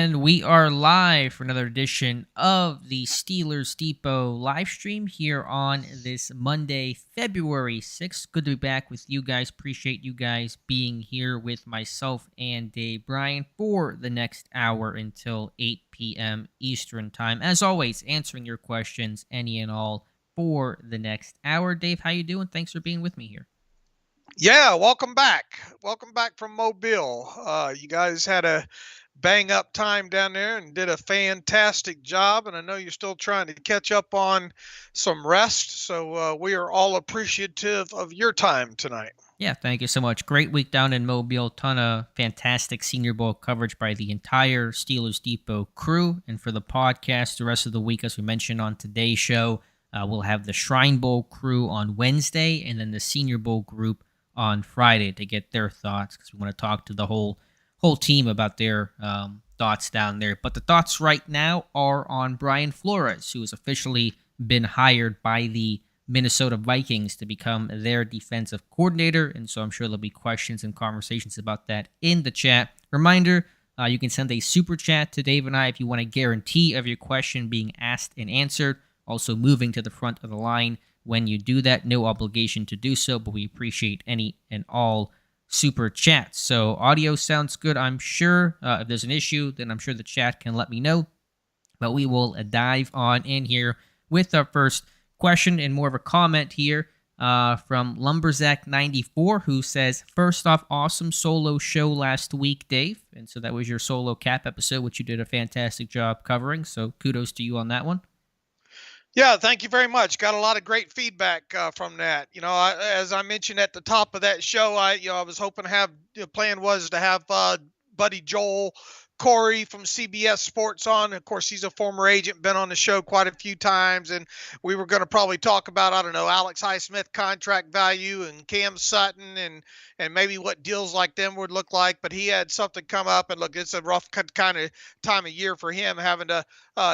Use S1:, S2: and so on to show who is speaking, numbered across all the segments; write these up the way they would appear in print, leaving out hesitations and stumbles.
S1: And we are live for another edition of the Steelers Depot live stream here on this Monday, February 6th. Good to be back with you guys. Appreciate you guys being here with myself and Dave Bryan for the next hour until 8 p.m. Eastern Time. As always, answering your questions, any and all, for the next hour. Dave, how you doing? Thanks for being with me here.
S2: Yeah, welcome back. Welcome back from Mobile. You guys had a bang up time down there and did a fantastic job. And I know you're still trying to catch up on some rest. So we are all appreciative of your time tonight.
S1: Yeah, thank you so much. Great week down in Mobile. Ton of fantastic Senior Bowl coverage by the entire Steelers Depot crew. And for the podcast, the rest of the week, as we mentioned on today's show, we'll have the Shrine Bowl crew on Wednesday and then the Senior Bowl group on Friday to get their thoughts, because we want to talk to the whole team about their thoughts down there. But the thoughts right now are on Brian Flores, who has officially been hired by the Minnesota Vikings to become their defensive coordinator. And so I'm sure there'll be questions and conversations about that in the chat. Reminder, you can send a super chat to Dave and I if you want a guarantee of your question being asked and answered. Also moving to the front of the line when you do that. No obligation to do so, but we appreciate any and all super chats. So audio sounds good, I'm sure. If there's an issue, then I'm sure the chat can let me know. But we will dive on in here with our first question and more of a comment here from Lumberzack94, who says, first off, awesome solo show last week, Dave. And so that was your solo cap episode, which you did a fantastic job covering. So kudos to you on that one.
S2: Yeah, thank you very much. Got a lot of great feedback from that. You know, as I mentioned at the top of that show, I was hoping to have, the plan was to have Buddy Joel Corey from CBS Sports on. Of course, he's a former agent, been on the show quite a few times, and we were going to probably talk about, I don't know, Alex Highsmith contract value and Cam Sutton and maybe what deals like them would look like. But he had something come up, and look, it's a rough kind of time of year for him, having to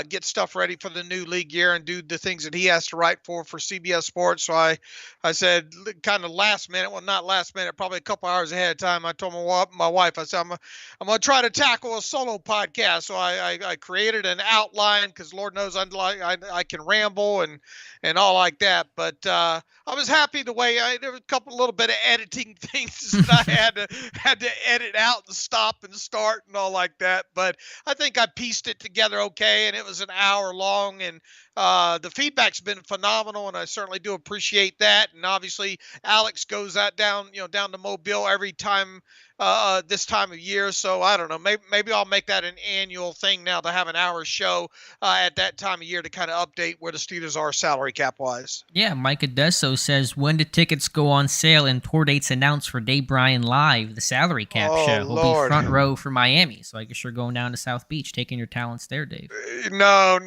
S2: get stuff ready for the new league year and do the things that he has to write for CBS Sports. So I said, kind of last minute, well, not last minute, probably a couple hours ahead of time, I told my wife, I said, I'm going to try to tackle a solo podcast. So I created an outline, because Lord knows I can ramble and all like that. But I was happy the way there was a little bit of editing things that I had to edit out and stop and start and all like that. But I think I pieced it together okay, and it was an hour long, and the feedback's been phenomenal, and I certainly do appreciate that. And obviously, Alex goes down to Mobile every time this time of year. So I don't know, maybe I'll make that an annual thing now, to have an hour show at that time of year to kind of update where the Steelers are salary cap wise.
S1: Yeah, Mike Adesso says, when do tickets go on sale and tour dates announced for Dave Bryan Live, the salary cap show? He'll be front row for Miami, so I guess you're going down to South Beach, taking your talents there, Dave.
S2: No,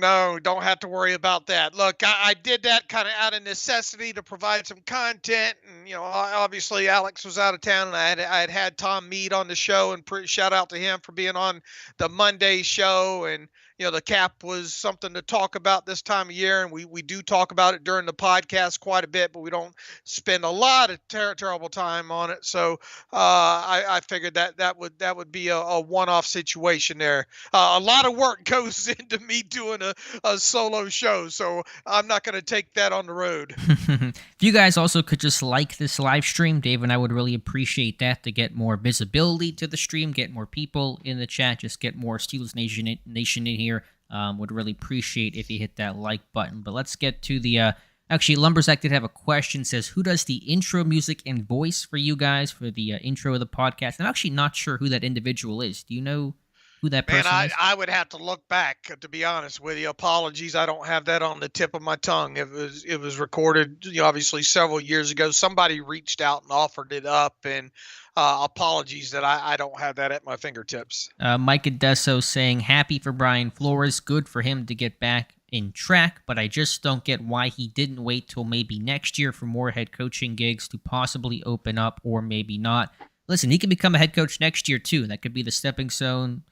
S2: don't have to worry about that. Look, I did that kind of out of necessity to provide some content, and obviously Alex was out of town, and I had Tom Mead on the show, and shout out to him for being on the Monday show. And the cap was something to talk about this time of year, and we do talk about it during the podcast quite a bit, but we don't spend a lot of terrible time on it. So I figured that would be a one-off situation there. A lot of work goes into me doing a solo show, so I'm not going to take that on the road.
S1: If you guys also could just like this live stream, Dave and I would really appreciate that, to get more visibility to the stream, get more people in the chat, just get more Steelers Nation in here. Would really appreciate if you hit that like button. But let's get to the actually, Lumberzack did have a question. Says, who does the intro music and voice for you guys for the intro of the podcast? I'm actually not sure who that individual is. Do you know who that person is?
S2: I would have to look back, to be honest with you. Apologies, I don't have that on the tip of my tongue. It was recorded, obviously several years ago. Somebody reached out and offered it up, and apologies that I don't have that at my fingertips.
S1: Mike Adesso saying, happy for Brian Flores. Good for him to get back in track, but I just don't get why he didn't wait till maybe next year for more head coaching gigs to possibly open up, or maybe not. Listen, he can become a head coach next year too. That could be the stepping stone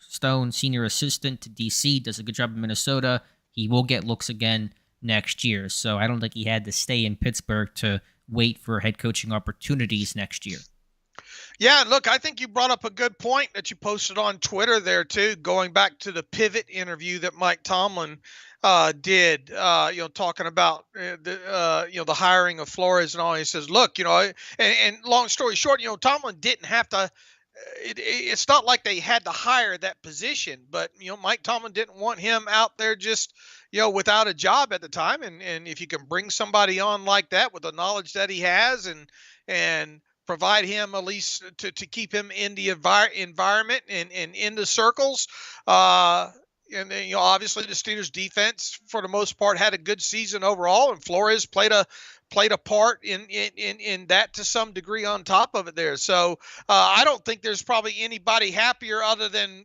S1: senior assistant to DC. Does a good job in Minnesota. He will get looks again next year. So I don't think he had to stay in Pittsburgh to wait for head coaching opportunities next year.
S2: Yeah, look, I think you brought up a good point that you posted on Twitter there too, going back to the pivot interview that Mike Tomlin did, talking about the hiring of Flores and all. He says, look, and long story short, Tomlin didn't have to. It's not like they had to hire that position, but Mike Tomlin didn't want him out there just without a job at the time, and if you can bring somebody on like that with the knowledge that he has and provide him at least to keep him in the environment and in the circles. And then, obviously the Steelers defense for the most part had a good season overall, and Flores played a part in that to some degree on top of it there. So I don't think there's probably anybody happier other than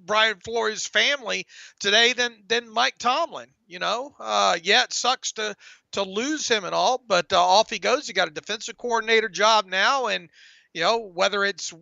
S2: Brian Flores' family today than Mike Tomlin. Yeah, it sucks to lose him and all, but off he goes. He got a defensive coordinator job now, and whether it's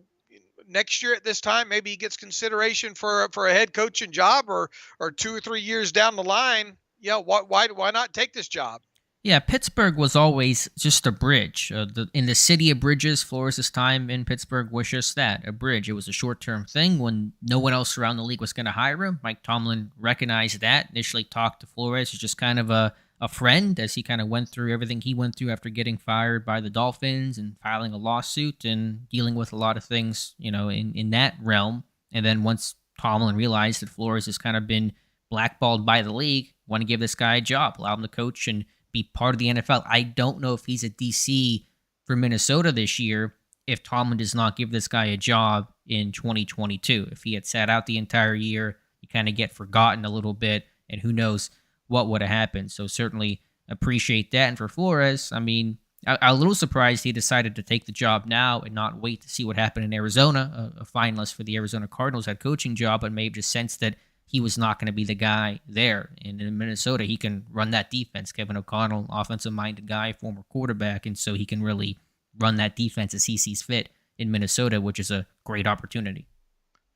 S2: next year at this time, maybe he gets consideration for a head coaching job, or 2 or 3 years down the line. Why not take this job?
S1: Yeah, Pittsburgh was always just a bridge. In the city of bridges, Flores' time in Pittsburgh was just that, a bridge. It was a short-term thing when no one else around the league was going to hire him. Mike Tomlin recognized that, initially talked to Flores as just kind of a friend as he kind of went through everything he went through after getting fired by the Dolphins and filing a lawsuit and dealing with a lot of things, in that realm. And then once Tomlin realized that Flores has kind of been blackballed by the league, want to give this guy a job, allow him to coach and be part of the NFL. I don't know if he's a DC for Minnesota this year if Tomlin does not give this guy a job in 2022. If he had sat out the entire year, you kind of get forgotten a little bit, and who knows what would have happened. So certainly appreciate that. And for Flores, I mean, I'm a little surprised he decided to take the job now and not wait to see what happened in Arizona, a finalist for the Arizona Cardinals head coaching job, but maybe just sensed that he was not going to be the guy there. And in Minnesota, he can run that defense. Kevin O'Connell, offensive-minded guy, former quarterback, and so he can really run that defense as he sees fit in Minnesota, which is a great opportunity.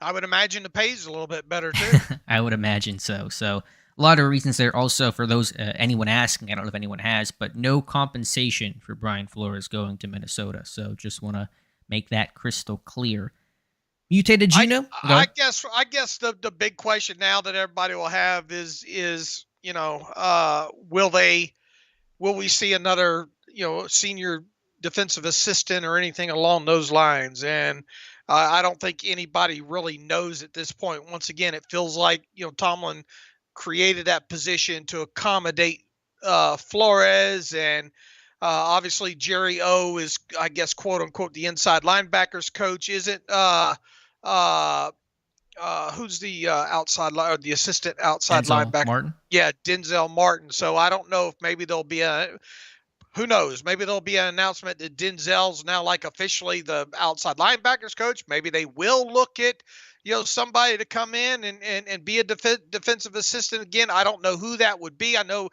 S2: I would imagine the pay's a little bit better, too.
S1: I would imagine so. So a lot of reasons there. Also, for those anyone asking, I don't know if anyone has, but no compensation for Brian Flores going to Minnesota. So just want to make that crystal clear. Mutated Geno?
S2: I guess the big question now that everybody will have is will we see another senior defensive assistant or anything along those lines? And I don't think anybody really knows at this point. Once again, it feels like Tomlin created that position to accommodate Flores, and obviously Jerry O is, I guess, quote unquote, the inside linebackers coach. Isn't who's the outside or the assistant outside linebacker?
S1: Martin.
S2: Yeah, Denzel Martin. So I don't know if maybe there'll be who knows? Maybe there'll be an announcement that Denzel's now like officially the outside linebackers coach. Maybe they will look at somebody to come in and be a defensive assistant again. I don't know who that would be. I know,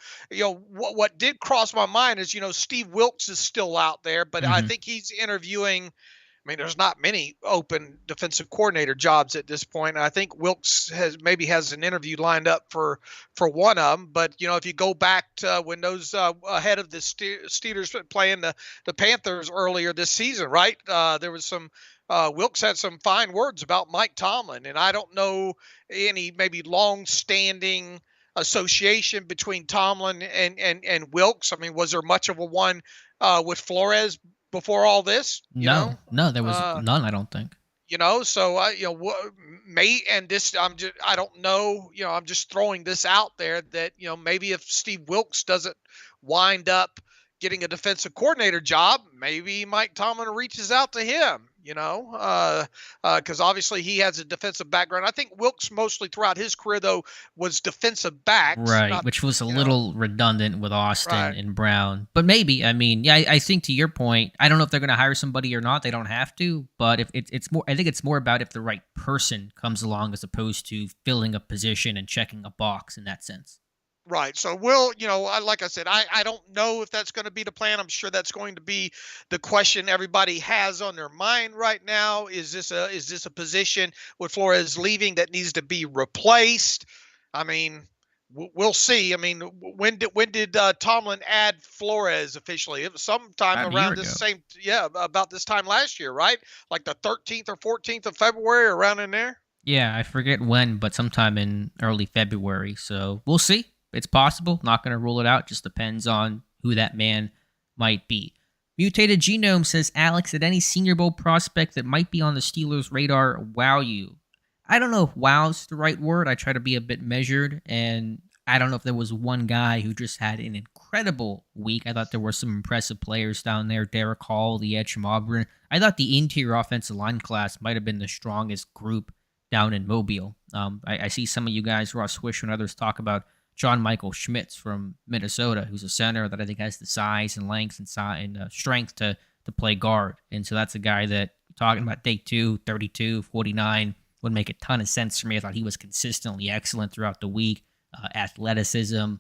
S2: what did cross my mind is, Steve Wilks is still out there, but I think he's interviewing. I mean, there's not many open defensive coordinator jobs at this point. I think Wilks has an interview lined up for one of them. But, if you go back to when those ahead of the Steelers playing the Panthers earlier this season, right? There was some Wilks had some fine words about Mike Tomlin. And I don't know any maybe long-standing association between Tomlin and Wilks. I mean, was there much of a one with Flores before all this?
S1: No, there was none, I don't think.
S2: So I don't know, I'm just throwing this out there that, maybe if Steve Wilks doesn't wind up getting a defensive coordinator job, maybe Mike Tomlin reaches out to him, because obviously he has a defensive background. I think Wilks mostly throughout his career, though, was defensive backs.
S1: Right, which was a little redundant with Austin and Brown. But maybe, I mean, yeah, I think to your point, I don't know if they're going to hire somebody or not. They don't have to. But if it's more, I think it's more about if the right person comes along as opposed to filling a position and checking a box in that sense.
S2: Right. So like I said, I don't know if that's going to be the plan. I'm sure that's going to be the question everybody has on their mind right now. Is this a position with Flores leaving that needs to be replaced? I mean, we'll see. I mean, when did Tomlin add Flores officially? It was sometime
S1: About a year
S2: around
S1: ago.
S2: about this time last year, right? Like the 13th or 14th of February, around in there.
S1: Yeah, I forget when, but sometime in early February. So we'll see. It's possible. Not going to rule it out. Just depends on who that man might be. Mutated Genome says, Alex, did any Senior Bowl prospect that might be on the Steelers' radar wow you? I don't know if wow's the right word. I try to be a bit measured, and I don't know if there was one guy who just had an incredible week. I thought there were some impressive players down there. Derek Hall, the edge from Auburn. I thought the interior offensive line class might have been the strongest group down in Mobile. I see some of you guys, Ross Swisher and others, talk about John Michael Schmitz from Minnesota, who's a center that I think has the size and length and strength to play guard. And so that's a guy that, talking about day 2, 32, 49, would make a ton of sense for me. I thought he was consistently excellent throughout the week. Athleticism,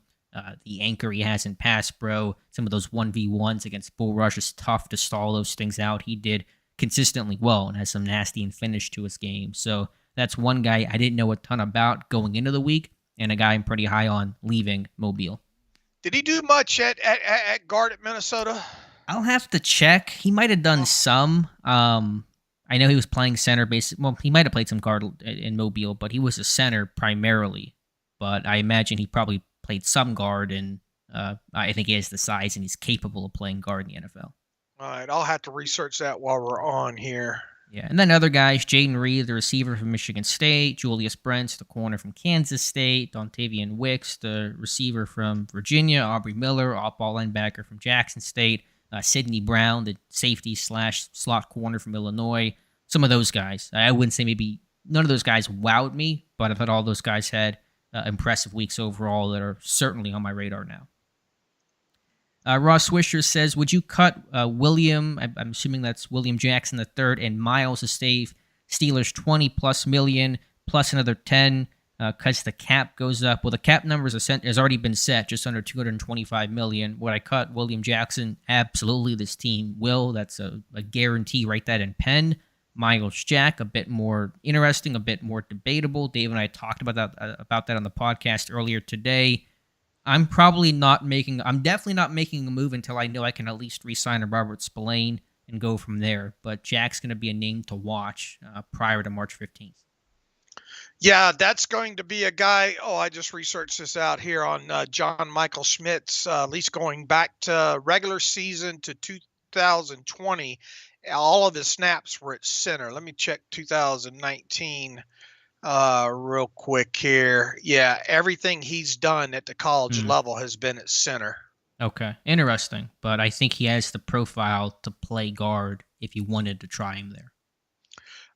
S1: the anchor he has in pass pro, some of those 1v1s against bull rush is tough to stall those things out. He did consistently well and has some nasty and finish to his game. So that's one guy I didn't know a ton about going into the week, and a guy I'm pretty high on leaving Mobile.
S2: Did he do much at guard at Minnesota?
S1: I'll have to check. He might have done some. I know he was playing center basically. Well, he might have played some guard in Mobile, but he was a center primarily. But I imagine he probably played some guard, and I think he has the size and he's capable of playing guard in the NFL.
S2: All right, I'll have to research that while we're on here.
S1: Yeah, and then other guys, Jaden Reed, the receiver from Michigan State, Julius Brents, the corner from Kansas State, Dontavian Wicks, the receiver from Virginia, Aubrey Miller, off-ball linebacker from Jackson State, Sidney Brown, the safety / slot corner from Illinois. Some of those guys. I wouldn't say maybe none of those guys wowed me, but I thought all those guys had impressive weeks overall that are certainly on my radar now. Ross Swisher says, would you cut William, I'm assuming that's William Jackson III, and Miles to save Steelers $20+ million plus another 10 because the cap goes up? Well, the cap number has already been set, just under $225 million. Would I cut William Jackson? Absolutely, this team will. That's a guarantee. Write that in pen. Miles Jack, a bit more interesting, a bit more debatable. Dave and I talked about that on the podcast earlier today. I'm definitely not making a move until I know I can at least re-sign a Robert Spillane and go from there. But Jack's going to be a name to watch prior to March 15th.
S2: Yeah, that's going to be a guy. Oh, I just researched this out here on John Michael Schmitz, at least going back to regular season to 2020. All of his snaps were at center. Let me check 2019 real quick here. Yeah, everything he's done at the college level has been at center.
S1: Okay, interesting. But I think he has the profile to play guard if you wanted to try him there.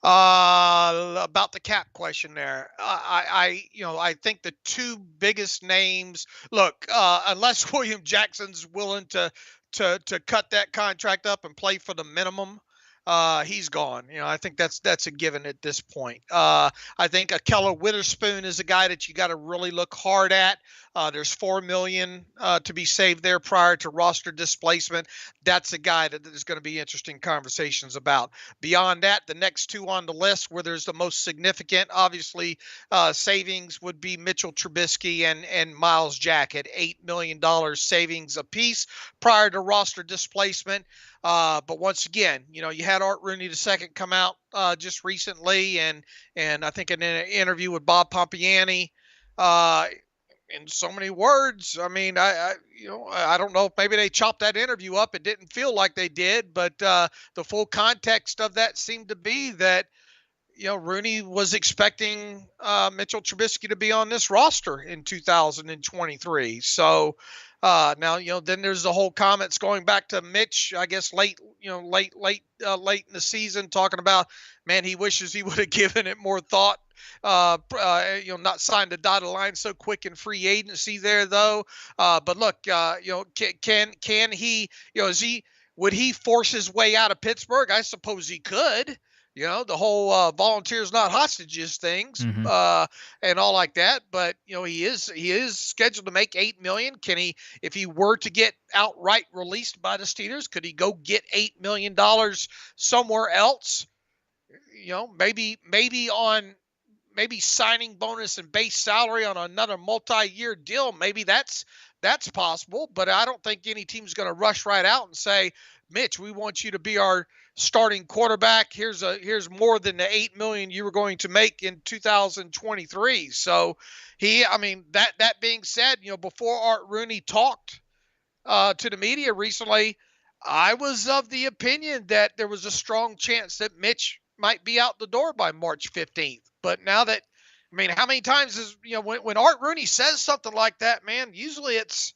S2: About the cap question there, I think the two biggest names. Look, unless William Jackson's willing to cut that contract up and play for the minimum, he's gone. I think that's a given at this point. I think Keller Witherspoon is a guy that you got to really look hard at. There's $4 million to be saved there prior to roster displacement. That's a guy that there's going to be interesting conversations about. Beyond that, the next two on the list where there's the most significant, obviously, savings would be Mitchell Trubisky and Miles Jack at $8 million savings apiece prior to roster displacement. But once again, you had Art Rooney II come out just recently, and I think in an interview with Bob Pompiani, in so many words, I mean, I don't know if maybe they chopped that interview up. It didn't feel like they did, but the full context of that seemed to be that, Rooney was expecting Mitchell Trubisky to be on this roster in 2023. So now, then there's the whole comments going back to Mitch, I guess late in the season, talking about, man, he wishes he would have given it more thought. Not signed a dotted line so quick in free agency there though. But look, can he, would he force his way out of Pittsburgh? I suppose he could. The whole volunteers not hostages things and all like that. But he is scheduled to make $8 million. Can he, if he were to get outright released by the Steelers, could he go get $8 million somewhere else? Maybe on maybe signing bonus and base salary on another multi-year deal. Maybe that's possible, but I don't think any team's going to rush right out and say, Mitch, we want you to be our starting quarterback. Here's more than the $8 million you were going to make in 2023. So that being said, before Art Rooney talked to the media recently, I was of the opinion that there was a strong chance that Mitch might be out the door by March 15th. But now that, how many times is, when Art Rooney says something like that, man, usually it's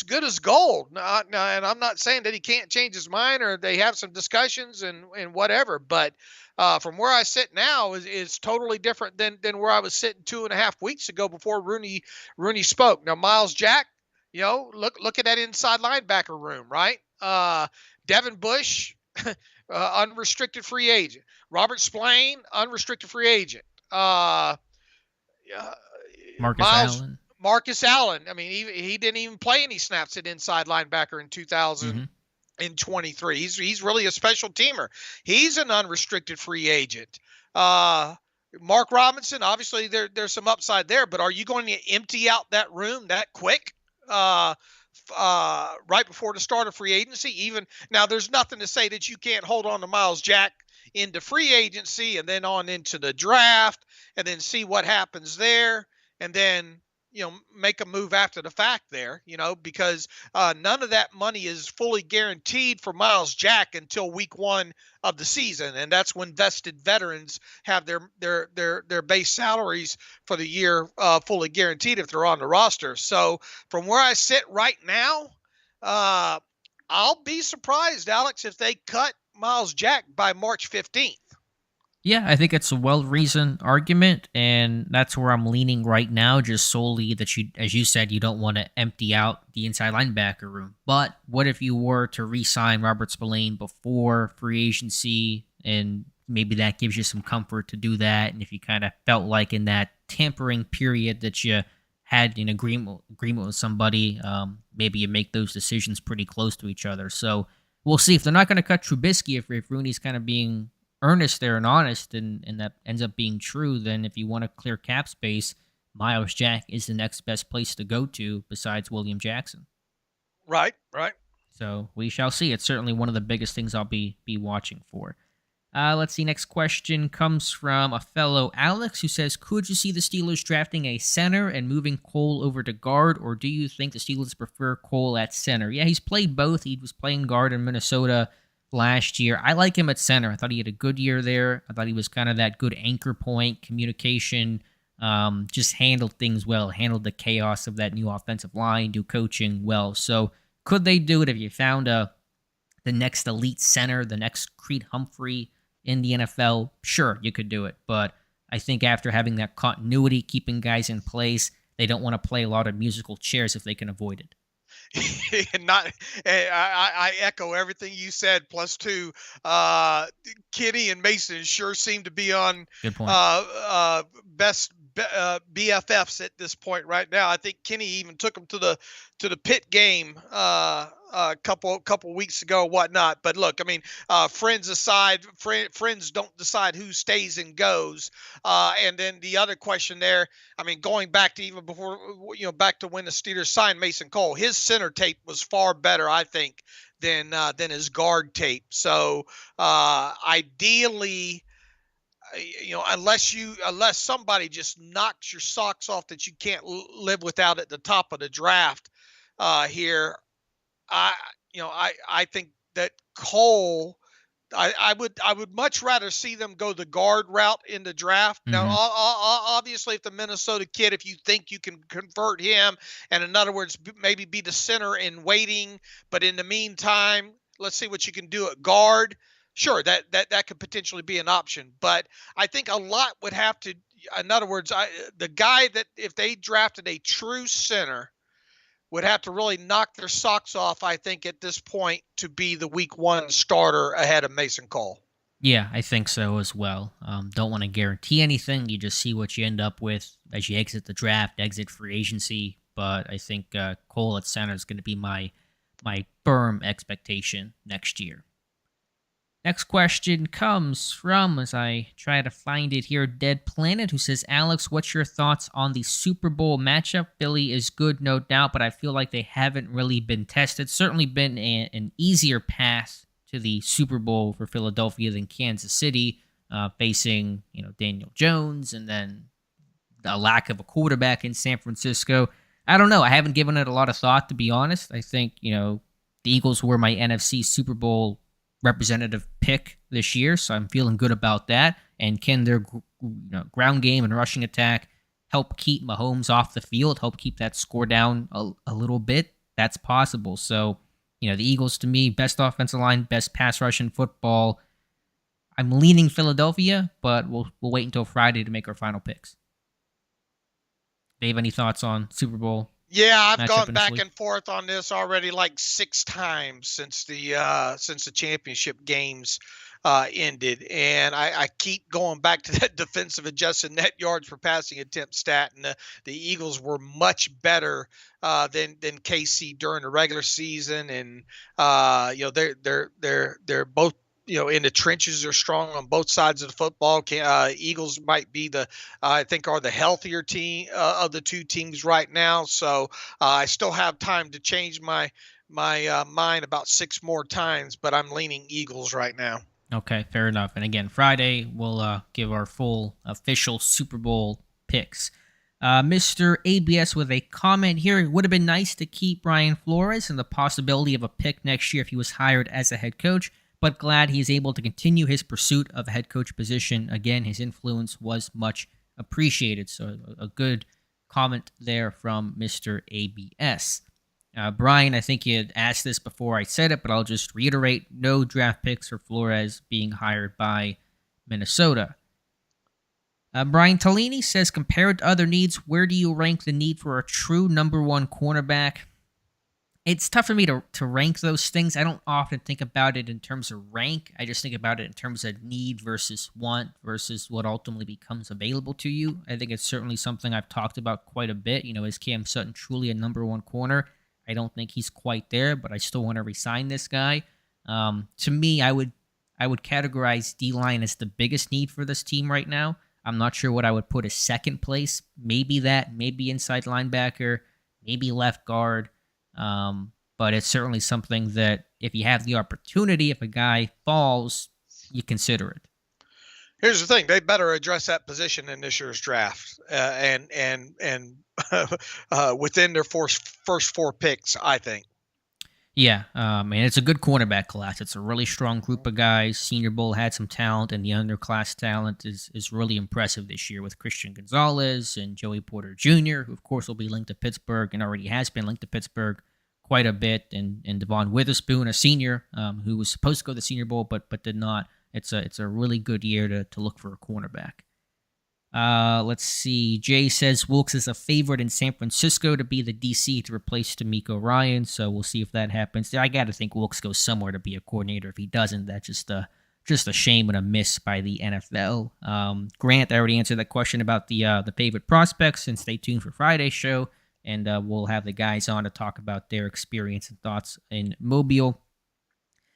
S2: good as gold. And I'm not saying that he can't change his mind or they have some discussions and whatever, but from where I sit now is totally different than where I was sitting 2.5 weeks ago before Rooney spoke. Now, Miles Jack, look at that inside linebacker room, right? Devin Bush, unrestricted free agent. Robert Spillane, unrestricted free agent. Marcus Allen. He didn't even play any snaps at inside linebacker in 2023. He's really a special teamer. He's an unrestricted free agent. Mark Robinson, obviously there's some upside there, but are you going to empty out that room that quick? Right before the start of free agency. Even now, there's nothing to say that you can't hold on to Miles Jack into free agency and then on into the draft and then see what happens there and then make a move after the fact there, because none of that money is fully guaranteed for Miles Jack until week 1 of the season. And that's when vested veterans have their base salaries for the year fully guaranteed if they're on the roster. So from where I sit right now, I'll be surprised, Alex, if they cut Miles Jack by March 15th.
S1: Yeah, I think it's a well-reasoned argument, and that's where I'm leaning right now, just solely that as you said, you don't want to empty out the inside linebacker room. But what if you were to re-sign Robert Spillane before free agency, and maybe that gives you some comfort to do that, and if you kind of felt like in that tampering period that you had an agreement with somebody, maybe you make those decisions pretty close to each other. So we'll see. If they're not going to cut Trubisky, if Rooney's kind of being earnest there and honest, and that ends up being true, then if you want to clear cap space, Miles Jack is the next best place to go to besides William Jackson.
S2: Right.
S1: So we shall see. It's certainly one of the biggest things I'll be watching for. Let's see. Next question comes from a fellow Alex who says, could you see the Steelers drafting a center and moving Cole over to guard, or do you think the Steelers prefer Cole at center? Yeah, he's played both. He was playing guard in Minnesota last year. I like him at center. I thought he had a good year there. I thought he was kind of that good anchor point, communication, just handled things well, handled the chaos of that new offensive line, do coaching well. So could they do it if you found the next elite center, the next Creed Humphrey in the NFL? Sure, you could do it. But I think after having that continuity, keeping guys in place, they don't want to play a lot of musical chairs if they can avoid it.
S2: I echo everything you said. Plus two, Kenny and Mason sure seem to be on best BFFs at this point right now. I think Kenny even took them to the Pitt game a couple weeks ago, whatnot. But look, friends aside, friends don't decide who stays and goes. And then the other question there, going back to even before, back to when the Steelers signed Mason Cole, his center tape was far better, I think, than his guard tape. So ideally, unless somebody just knocks your socks off that you can't live without at the top of the draft here, I think that Cole, I would much rather see them go the guard route in the draft. Mm-hmm. Now, obviously, if the Minnesota kid, if you think you can convert him, and in other words, maybe be the center in waiting, but in the meantime, let's see what you can do at guard. Sure, that could potentially be an option, but I think a lot would have to. In other words, the guy that if they drafted a true center would have to really knock their socks off, I think, at this point to be the week 1 starter ahead of Mason Cole.
S1: Yeah, I think so as well. Don't want to guarantee anything. You just see what you end up with as you exit the draft, exit free agency. But I think Cole at center is going to be my firm expectation next year. Next question comes from, as I try to find it here, Dead Planet, who says, Alex, what's your thoughts on the Super Bowl matchup? Philly is good, no doubt, but I feel like they haven't really been tested. Certainly been an easier path to the Super Bowl for Philadelphia than Kansas City, facing Daniel Jones and then a lack of a quarterback in San Francisco. I don't know. I haven't given it a lot of thought, to be honest. I think, the Eagles were my NFC Super Bowl representative pick this year, so I'm feeling good about that. And can their ground game and rushing attack help keep Mahomes off the field, help keep that score down a little bit? That's possible. So, the Eagles, to me, best offensive line, best pass rush in football. I'm leaning Philadelphia, but we'll wait until Friday to make our final picks. Dave, any thoughts on Super Bowl?
S2: Yeah, I've gone back and forth on this already like 6 times since the championship games ended, and I keep going back to that defensive adjusted net yards per passing attempt stat, and the Eagles were much better than KC during the regular season, and they're both in the trenches. They're strong on both sides of the football. Eagles might be I think are the healthier team of the two teams right now. So I still have time to change my mind about 6 more times, but I'm leaning Eagles right now.
S1: Okay, fair enough. And again, Friday we'll give our full official Super Bowl picks. Mr. ABS with a comment here. It would have been nice to keep Brian Flores and the possibility of a pick next year if he was hired as a head coach, but glad he is able to continue his pursuit of a head coach position. Again, his influence was much appreciated. So a good comment there from Mr. ABS. Brian, I think you had asked this before I said it, but I'll just reiterate. No draft picks for Flores being hired by Minnesota. Brian Tellini says, compared to other needs, where do you rank the need for a true number 1 cornerback? It's tough for me to rank those things. I don't often think about it in terms of rank. I just think about it in terms of need versus want versus what ultimately becomes available to you. I think it's certainly something I've talked about quite a bit. Is Cam Sutton truly a number 1 corner? I don't think he's quite there, but I still want to re-sign this guy. To me, I would categorize D-line as the biggest need for this team right now. I'm not sure what I would put as second place. Maybe inside linebacker, maybe left guard. But it's certainly something that if you have the opportunity, if a guy falls, you consider it.
S2: Here's the thing: they better address that position in this year's draft, and within their first 4 picks, I think.
S1: Yeah, and it's a good cornerback class. It's a really strong group of guys. Senior Bowl had some talent, and the underclass talent is really impressive this year with Christian Gonzalez and Joey Porter Jr., who, of course, will be linked to Pittsburgh and already has been linked to Pittsburgh quite a bit, and Devon Witherspoon, a senior, who was supposed to go to the Senior Bowl but did not. It's a really good year to look for a cornerback. Let's see. Jay says Wilkes is a favorite in San Francisco to be the DC to replace D'Amico Ryan, so we'll see if that happens. I got to think Wilkes goes somewhere to be a coordinator. If he doesn't, that's just a shame and a miss by the NFL. Grant, I already answered that question about the favorite prospects, and stay tuned for Friday's show, and we'll have the guys on to talk about their experience and thoughts in Mobile.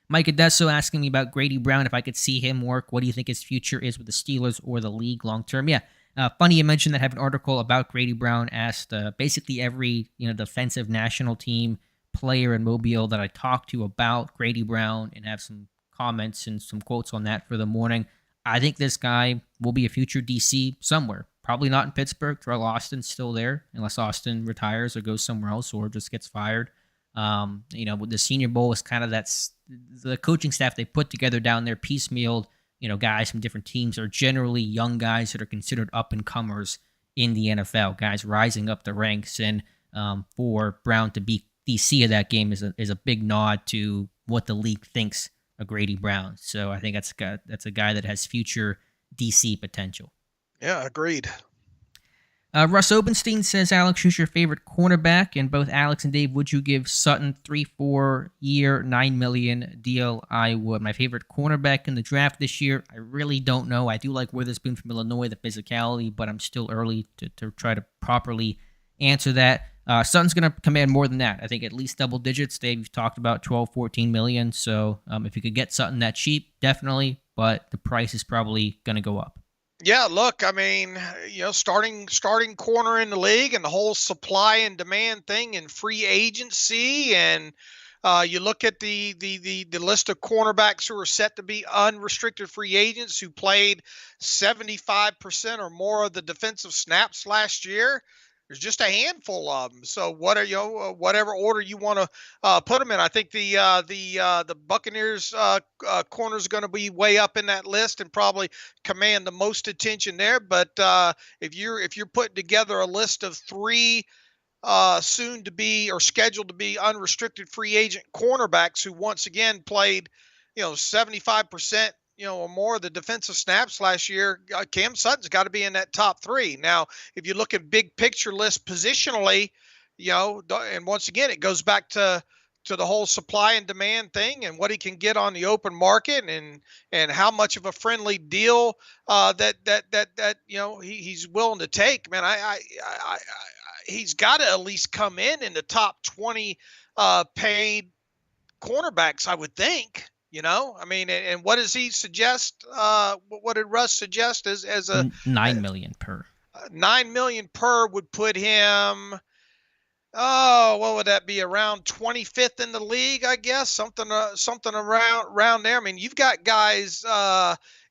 S1: Mike Adesso asking me about Grady Brown, if I could see him work. What do you think his future is with the Steelers or the league long term? Yeah, funny you mentioned that. I have an article about Grady Brown. Asked basically every defensive national team player in Mobile that I talked to about Grady Brown, and have some comments and some quotes on that for the morning. I think this guy will be a future DC somewhere. Probably not in Pittsburgh. Terrell Austin's still there, unless Austin retires or goes somewhere else or just gets fired. The Senior Bowl is kind of the coaching staff they put together down there, piecemealed. Guys from different teams are generally young guys that are considered up and comers in the NFL. Guys rising up the ranks, and for Brown to be DC of that game is a big nod to what the league thinks of Grady Brown. So I think that's a guy that has future DC potential.
S2: Yeah, agreed.
S1: Russ Obenstein says, Alex, who's your favorite cornerback? And both Alex and Dave, would you give Sutton 3-4 year, $9 million deal? I would. My favorite cornerback in the draft this year, I really don't know. I do like Witherspoon from Illinois, the physicality, but I'm still early to try to properly answer that. Sutton's going to command more than that. I think at least double digits. They've talked about 12, 14 million. So if you could get Sutton that cheap, definitely. But the price is probably going to go up.
S2: Yeah, look, I mean, starting corner in the league and the whole supply and demand thing and free agency, and you look at the list of cornerbacks who are set to be unrestricted free agents who played 75% or more of the defensive snaps last year. There's just a handful of them. So whatever order you want to put them in, I think the Buccaneers corner is going to be way up in that list and probably command the most attention there. But if you're putting together a list of three soon to be or scheduled to be unrestricted free agent cornerbacks who once again played 75% or more of the defensive snaps last year, Cam Sutton's got to be in that top three. Now, if you look at big picture list positionally, and once again, it goes back to the whole supply and demand thing and what he can get on the open market and how much of a friendly deal that he's willing to take. Man, he's got to at least come in the top 20 paid cornerbacks, I would think. I mean, and what does he suggest? What did Russ suggest as a
S1: $9 million per?
S2: $9 million per would put him. Oh, what would that be? Around 25th in the league, I guess. Something around there. I mean, you've got guys.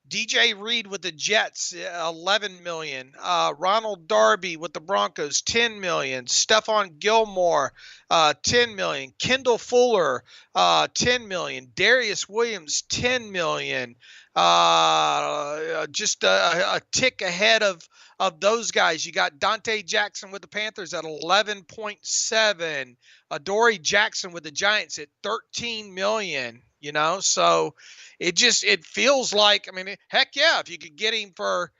S2: DJ Reed with the Jets, 11 million. Ronald Darby with the Broncos, 10 million. Stephon Gilmore, 10 million. Kendall Fuller, 10 million. Darius Williams, 10 million. Just a tick ahead of those guys. You got Dante Jackson with the Panthers at 11.7. Adoree Jackson with the Giants at 13 million. So it feels like, I mean, heck yeah, if you could get him for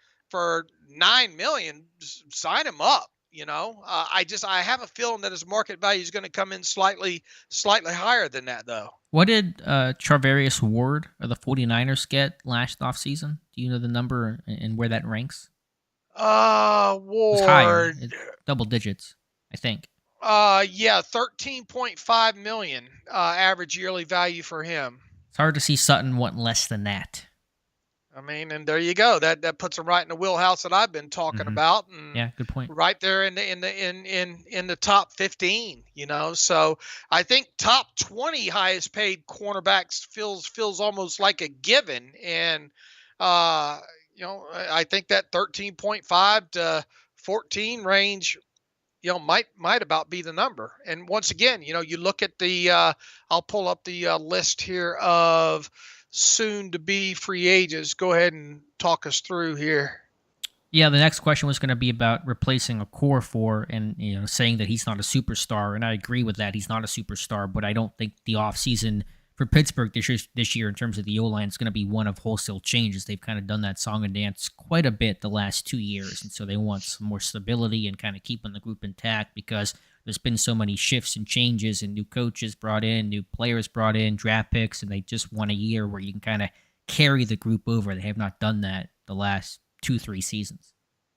S2: 9 million, sign him up. I have a feeling that his market value is going to come in slightly higher than that, though.
S1: What did Charvarius Ward or the 49ers get last offseason? Do you know the number and where that ranks?
S2: Ward.
S1: It's higher. It's double digits, I think.
S2: Yeah, 13.5 million average yearly value for him.
S1: It's hard to see Sutton want less than that.
S2: I mean, and there you go. That puts him right in the wheelhouse that I've been talking about. And
S1: yeah, good point.
S2: Right there in the top 15. So I think top 20 highest paid cornerbacks feels almost like a given, and I think that 13.5 to 14 range, might about be the number. And once again, you look at the, I'll pull up the list here of soon to be free agents. Go ahead and talk us through here.
S1: Yeah, the next question was going to be about replacing a core four and saying that he's not a superstar, and I agree with that. He's not a superstar, but I don't think the offseason for Pittsburgh this year in terms of the O-line is going to be one of wholesale changes. They've kind of done that song and dance quite a bit the last 2 years, and so they want some more stability and kind of keeping the group intact because there's been so many shifts and changes and new coaches brought in, new players brought in, draft picks, and they just want a year where you can kind of carry the group over. They have not done that the last 2-3 seasons.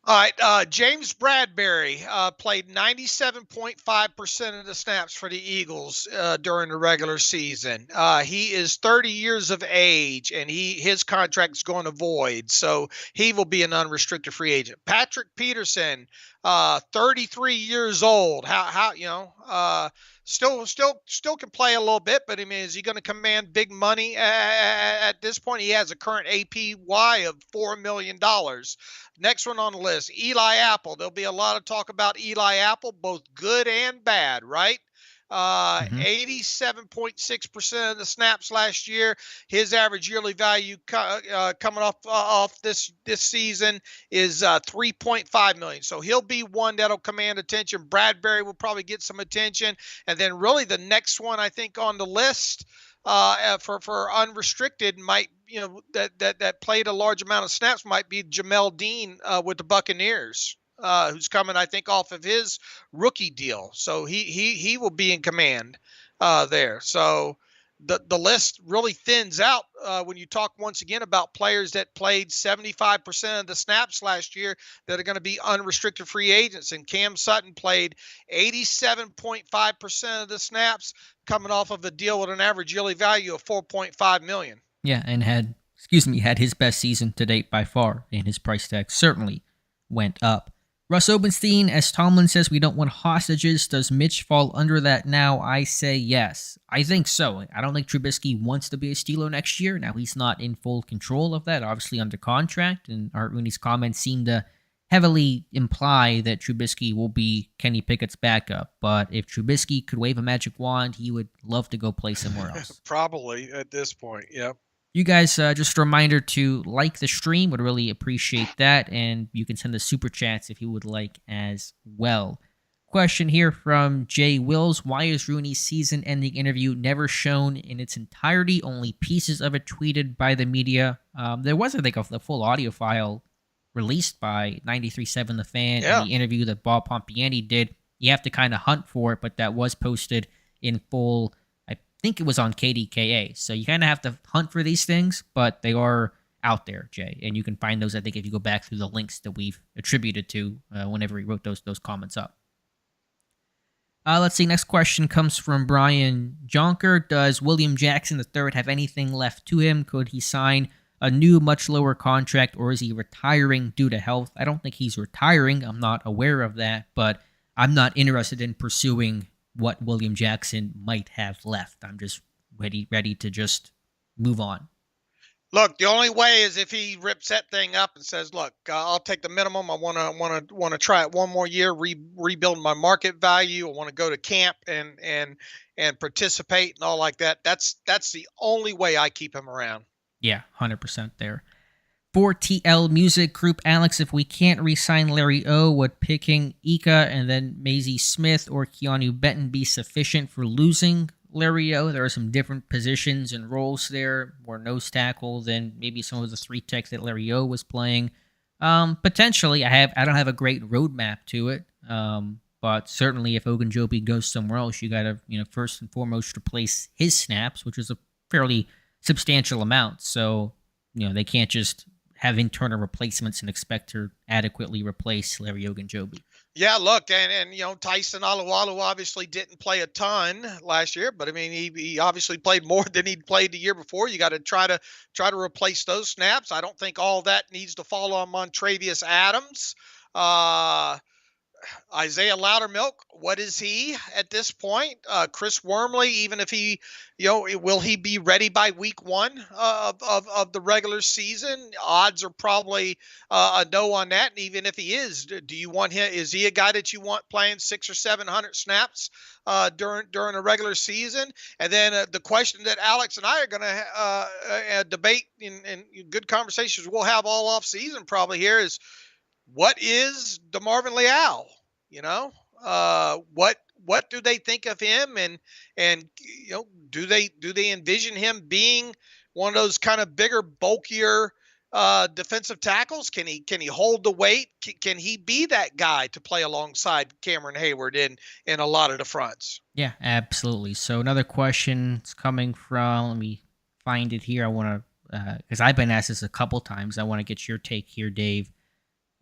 S2: All right, James Bradbury played 97.5% of the snaps for the Eagles during the regular season. He is 30 years of age, and his contract is going to void, so he will be an unrestricted free agent. Patrick Peterson, 33 years old. Still can play a little bit, but I mean, is he going to command big money at this point? He has a current APY of $4 million. Next one on the list, Eli Apple. There'll be a lot of talk about Eli Apple, both good and bad, right? 87.6% of the snaps last year. His average yearly value coming off this season is $3.5 million. So he'll be one that'll command attention. Bradbury will probably get some attention, and then really the next one I think on the list for unrestricted might that played a large amount of snaps might be Jamel Dean with the Buccaneers. Who's coming, I think, off of his rookie deal. So he will be in command there. So the list really thins out when you talk once again about players that played 75% of the snaps last year that are going to be unrestricted free agents. And Cam Sutton played 87.5% of the snaps, coming off of a deal with an average yearly value of $4.5 million.
S1: Yeah, and had his best season to date by far, and his price tag certainly went up. Russ Obenstein, as Tomlin says, we don't want hostages. Does Mitch fall under that now? I say yes. I think so. I don't think Trubisky wants to be a Steeler next year. Now, he's not in full control of that, obviously under contract, and Art Rooney's comments seem to heavily imply that Trubisky will be Kenny Pickett's backup. But if Trubisky could wave a magic wand, he would love to go play somewhere else.
S2: Probably at this point, yep.
S1: You guys, just a reminder to like the stream. Would really appreciate that. And you can send us super chats if you would like as well. Question here from Jay Wills. Why is Rooney's season-ending interview never shown in its entirety? Only pieces of it tweeted by the media. There was, I think, the full audio file released by 93.7 The Fan.
S2: Yeah.
S1: And the interview that Bob Pompiani did. You have to kind of hunt for it, but that was posted in full. I think it was on KDKA. So you kind of have to hunt for these things, but they are out there, Jay. And you can find those, I think, if you go back through the links that we've attributed to whenever he wrote those comments up. Let's see. Next question comes from Brian Jonker. Does William Jackson III have anything left to him? Could he sign a new, much lower contract, or is he retiring due to health? I don't think he's retiring. I'm not aware of that, but I'm not interested in pursuing what William Jackson might have left. I'm just ready to just move on.
S2: Look, the only way is if he rips that thing up and says, "Look, I'll take the minimum. I want to try it one more year, rebuild my market value. I want to go to camp and participate and all like that." That's the only way I keep him around.
S1: Yeah, 100% there. 4TL Music Group, Alex, if we can't re-sign Larry O, would picking Ika and then Maisie Smith or Keanu Benton be sufficient for losing Larry O? There are some different positions and roles there, more nose tackle than maybe some of the 3 techs that Larry O was playing. Potentially, I don't have a great roadmap to it, but certainly if Ogunjobi goes somewhere else, you got to first and foremost replace his snaps, which is a fairly substantial amount. So they can't just have internal replacements and expect to adequately replace Larry Ogunjobi.
S2: Yeah, look, and Tyson Alualu obviously didn't play a ton last year, but I mean he obviously played more than he'd played the year before. You got to try to replace those snaps. I don't think all that needs to fall on Montravius Adams. Isaiah Loudermilk, what is he at this point? Chris Wormley, even if he, will he be ready by week 1 of the regular season? Odds are probably a no on that. And even if he is, do you want him? Is he a guy that you want playing 600 or 700 snaps during a regular season? And then the question that Alex and I are going to debate in good conversations we'll have all off season probably here is, what is DeMarvin Leal? What do they think of him, and do they envision him being one of those kind of bigger, bulkier defensive tackles? Can he hold the weight? Can he be that guy to play alongside Cameron Hayward in a lot of the fronts? Yeah, absolutely. So another question is coming from. Let me find it here. I want to because I've been asked this a couple times. I want to get your take here, Dave.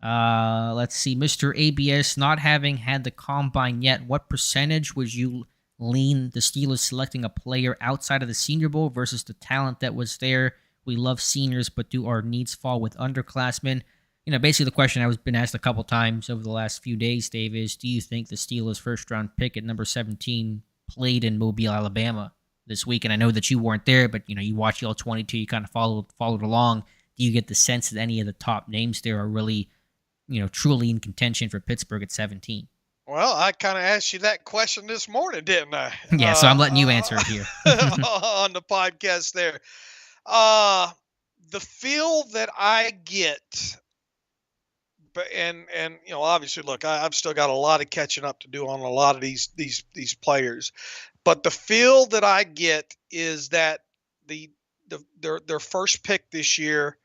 S2: Let's see, Mr. ABS, not having had the combine yet, what percentage would you lean the Steelers selecting a player outside of the Senior Bowl versus the talent that was there? We love seniors, but do our needs fall with underclassmen? Basically the question I was been asked a couple times over the last few days, Dave, is do you think the Steelers' first-round pick at number 17 played in Mobile, Alabama this week? And I know that you weren't there, but you watched all 22, you kind of followed along. Do you get the sense that any of the top names there are really truly in contention for Pittsburgh at 17? Well, I kind of asked you that question this morning, didn't I? Yeah, so I'm letting you answer it here. On the podcast there. The feel that I get, and obviously, look, I've still got a lot of catching up to do on a lot of these players, but the feel that I get is that their first pick this year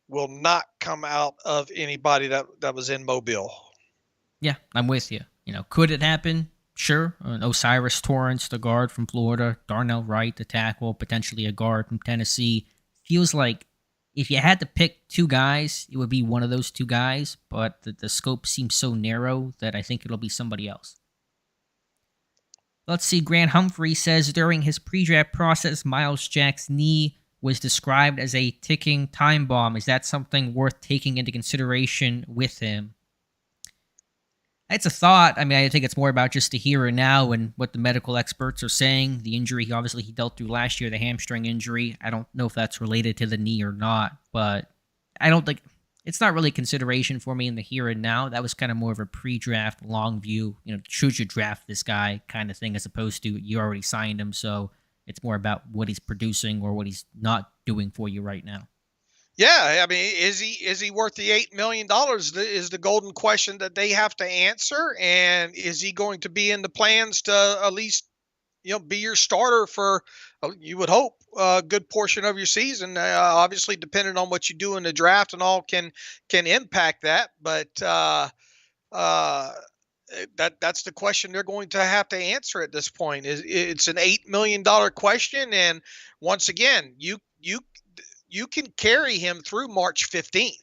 S2: will not come out of anybody that was in Mobile. Yeah, I'm with you. Could it happen?
S1: Sure, an Osiris Torrance, the guard from Florida, Darnell Wright, the tackle, potentially a guard from Tennessee. Feels like if you had to pick two guys, it would be one of those two guys, but the scope seems so narrow that I think it'll be somebody else. Let's see, Grant Humphrey says during his pre-draft process, Miles Jack's knee was described as a ticking time bomb. Is that something worth taking into consideration with him? It's a thought. I mean, I think it's more about just the here and now and what the medical experts are saying. The injury, he dealt through last year, the hamstring injury. I don't know if that's related to the knee or not, but I don't think it's not really a consideration for me in the here and now. That was kind of more of a pre-draft, long view, should you draft this guy kind of thing, as opposed to you already signed him. So it's more about what he's producing or what he's not doing for you right now.
S2: Yeah, I mean, is he worth the $8 million is the golden question that they have to answer. And is he going to be in the plans to at least, be your starter for, you would hope, a good portion of your season? Obviously, depending on what you do in the draft and all can impact that. But that's the question they're going to have to answer at this point. It's an $8 million question. And once again, you can carry him through March 15th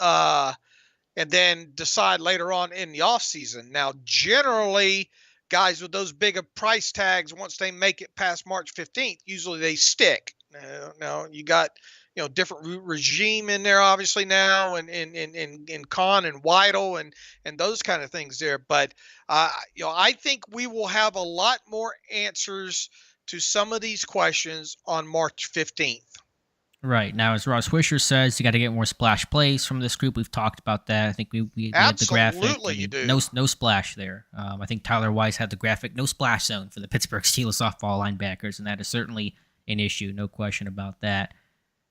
S2: and then decide later on in the offseason. Now, generally, guys with those bigger price tags, once they make it past March 15th, usually they stick. Now you got, different regime in there, obviously now, and in Khan and Weidel and those kind of things there. But, I think we will have a lot more answers to some of these questions on March 15th.
S1: Right. Now, as Ross Wisher says, you got to get more splash plays from this group. We've talked about that. I think we had the graphic.
S2: Absolutely, you do.
S1: No splash there. I think Tyler Wise had the graphic, no splash zone for the Pittsburgh Steelers softball linebackers, and that is certainly an issue. No question about that.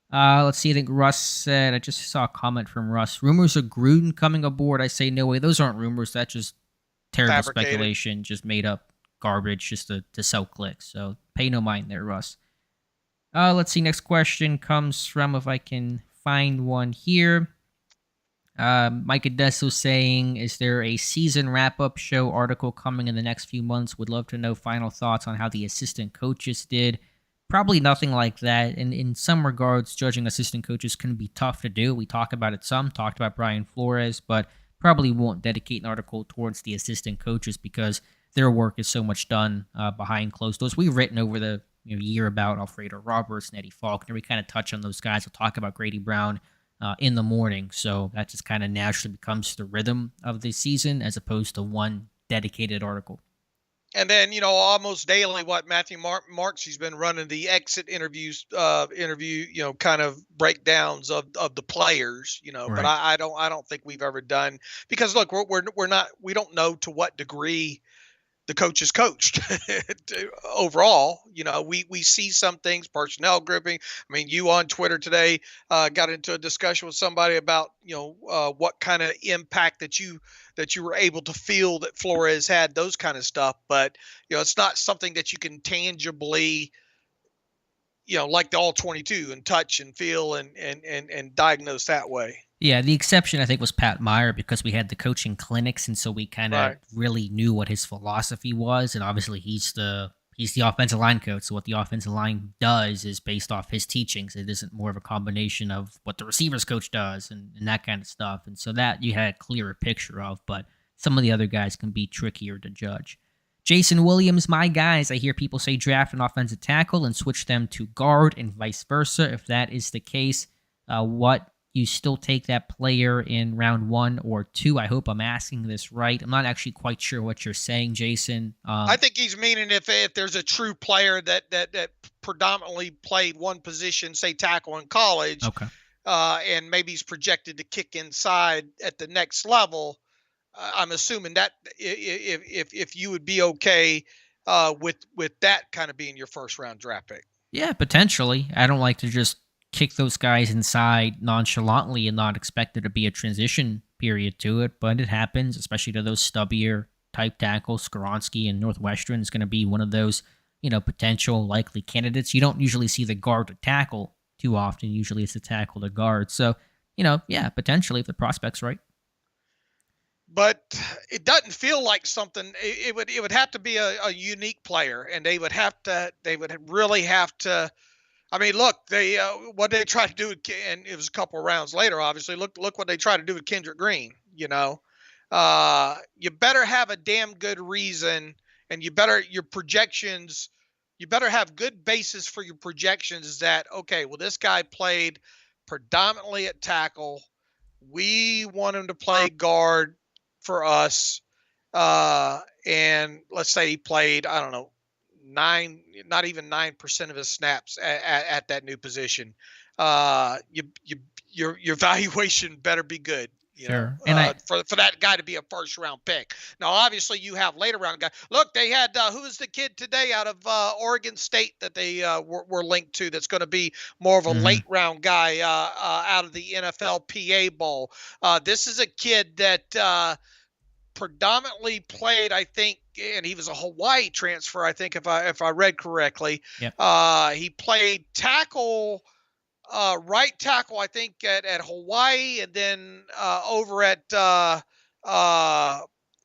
S1: Let's see. I think Russ said, I just saw a comment from Russ. Rumors of Gruden coming aboard. I say no way. Those aren't rumors. That's just terrible speculation, just made up garbage just to sell clicks. So pay no mind there, Russ. Let's see. Next question comes from, if I can find one here. Mike Adesso saying, is there a season wrap-up show article coming in the next few months? Would love to know final thoughts on how the assistant coaches did. Probably nothing like that. And in some regards, judging assistant coaches can be tough to do. We talked about it some, talked about Brian Flores, but probably won't dedicate an article towards the assistant coaches because their work is so much done behind closed doors. We've written over the year about Alfredo Roberts and Eddie Faulkner. We kind of touch on those guys. We'll talk about Grady Brown in the morning. So that just kind of naturally becomes the rhythm of the season as opposed to one dedicated article.
S2: And then, almost daily, Matthew Marks, he's been running the exit interviews, kind of breakdowns of the players, right. But I don't think we've ever done, because look, we don't know to what degree the coach is coached overall. We see some things, personnel grouping. I mean, you on Twitter today got into a discussion with somebody about, what kind of impact that you were able to feel that Flores had, those kind of stuff. But, it's not something that you can tangibly, like the all 22 and touch and feel and diagnose that way.
S1: Yeah, the exception, I think, was Pat Meyer because we had the coaching clinics, and so we kind of really knew what his philosophy was. And obviously, he's the offensive line coach, so what the offensive line does is based off his teachings. It isn't more of a combination of what the receivers coach does and that kind of stuff. And so that you had a clearer picture of, but some of the other guys can be trickier to judge. Jason Williams, my guys, I hear people say draft an offensive tackle and switch them to guard and vice versa. If that is the case, what you still take that player in round 1 or 2? I hope I'm asking this right. I'm not actually quite sure what you're saying, Jason.
S2: I think he's meaning if there's a true player that predominantly played one position, say tackle in college,
S1: okay,
S2: and maybe he's projected to kick inside at the next level. I'm assuming that if you would be okay with that kind of being your first round draft pick.
S1: Yeah, potentially. I don't like to just kick those guys inside nonchalantly and not expect there to be a transition period to it, but it happens, especially to those stubbier type tackles. Skoronski and Northwestern is going to be one of those, potential likely candidates. You don't usually see the guard to tackle too often. Usually it's the tackle to guard. So, yeah, potentially if the prospect's right.
S2: but it doesn't feel like something. It would have to be a unique player, and they would really have to. I mean, look, they what they tried to do, and it was a couple of rounds later. Obviously, look what they tried to do with Kendrick Green. You better have a damn good reason, and your projections. You better have good basis for your projections that, okay, well, this guy played predominantly at tackle. We want him to play guard for us. And let's say he played, I don't know, not even 9% of his snaps at that new position. Your valuation better be good.
S1: Sure.
S2: And for that guy to be a first round pick. Now, obviously, you have later round guys. Look, they had who was the kid today out of Oregon State that they were linked to? That's going to be more of a late round guy out of the NFL PA Bowl. This is a kid that predominantly played, I think, and he was a Hawaii transfer, I think, if I read correctly.
S1: Yep.
S2: He played tackle. Right tackle, I think, at Hawaii, and then over at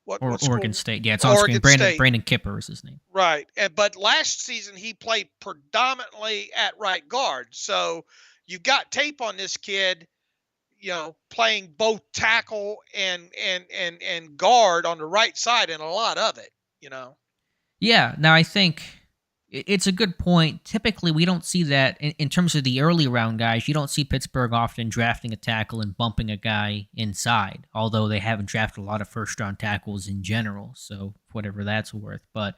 S1: Oregon State. Yeah, it's on screen. Brandon Kipper is his name.
S2: Right, but last season he played predominantly at right guard. So you've got tape on this kid, playing both tackle and guard on the right side, and a lot of it.
S1: Yeah. Now I think it's a good point. Typically, we don't see that in terms of the early round guys. You don't see Pittsburgh often drafting a tackle and bumping a guy inside, although they haven't drafted a lot of first-round tackles in general, so whatever that's worth. But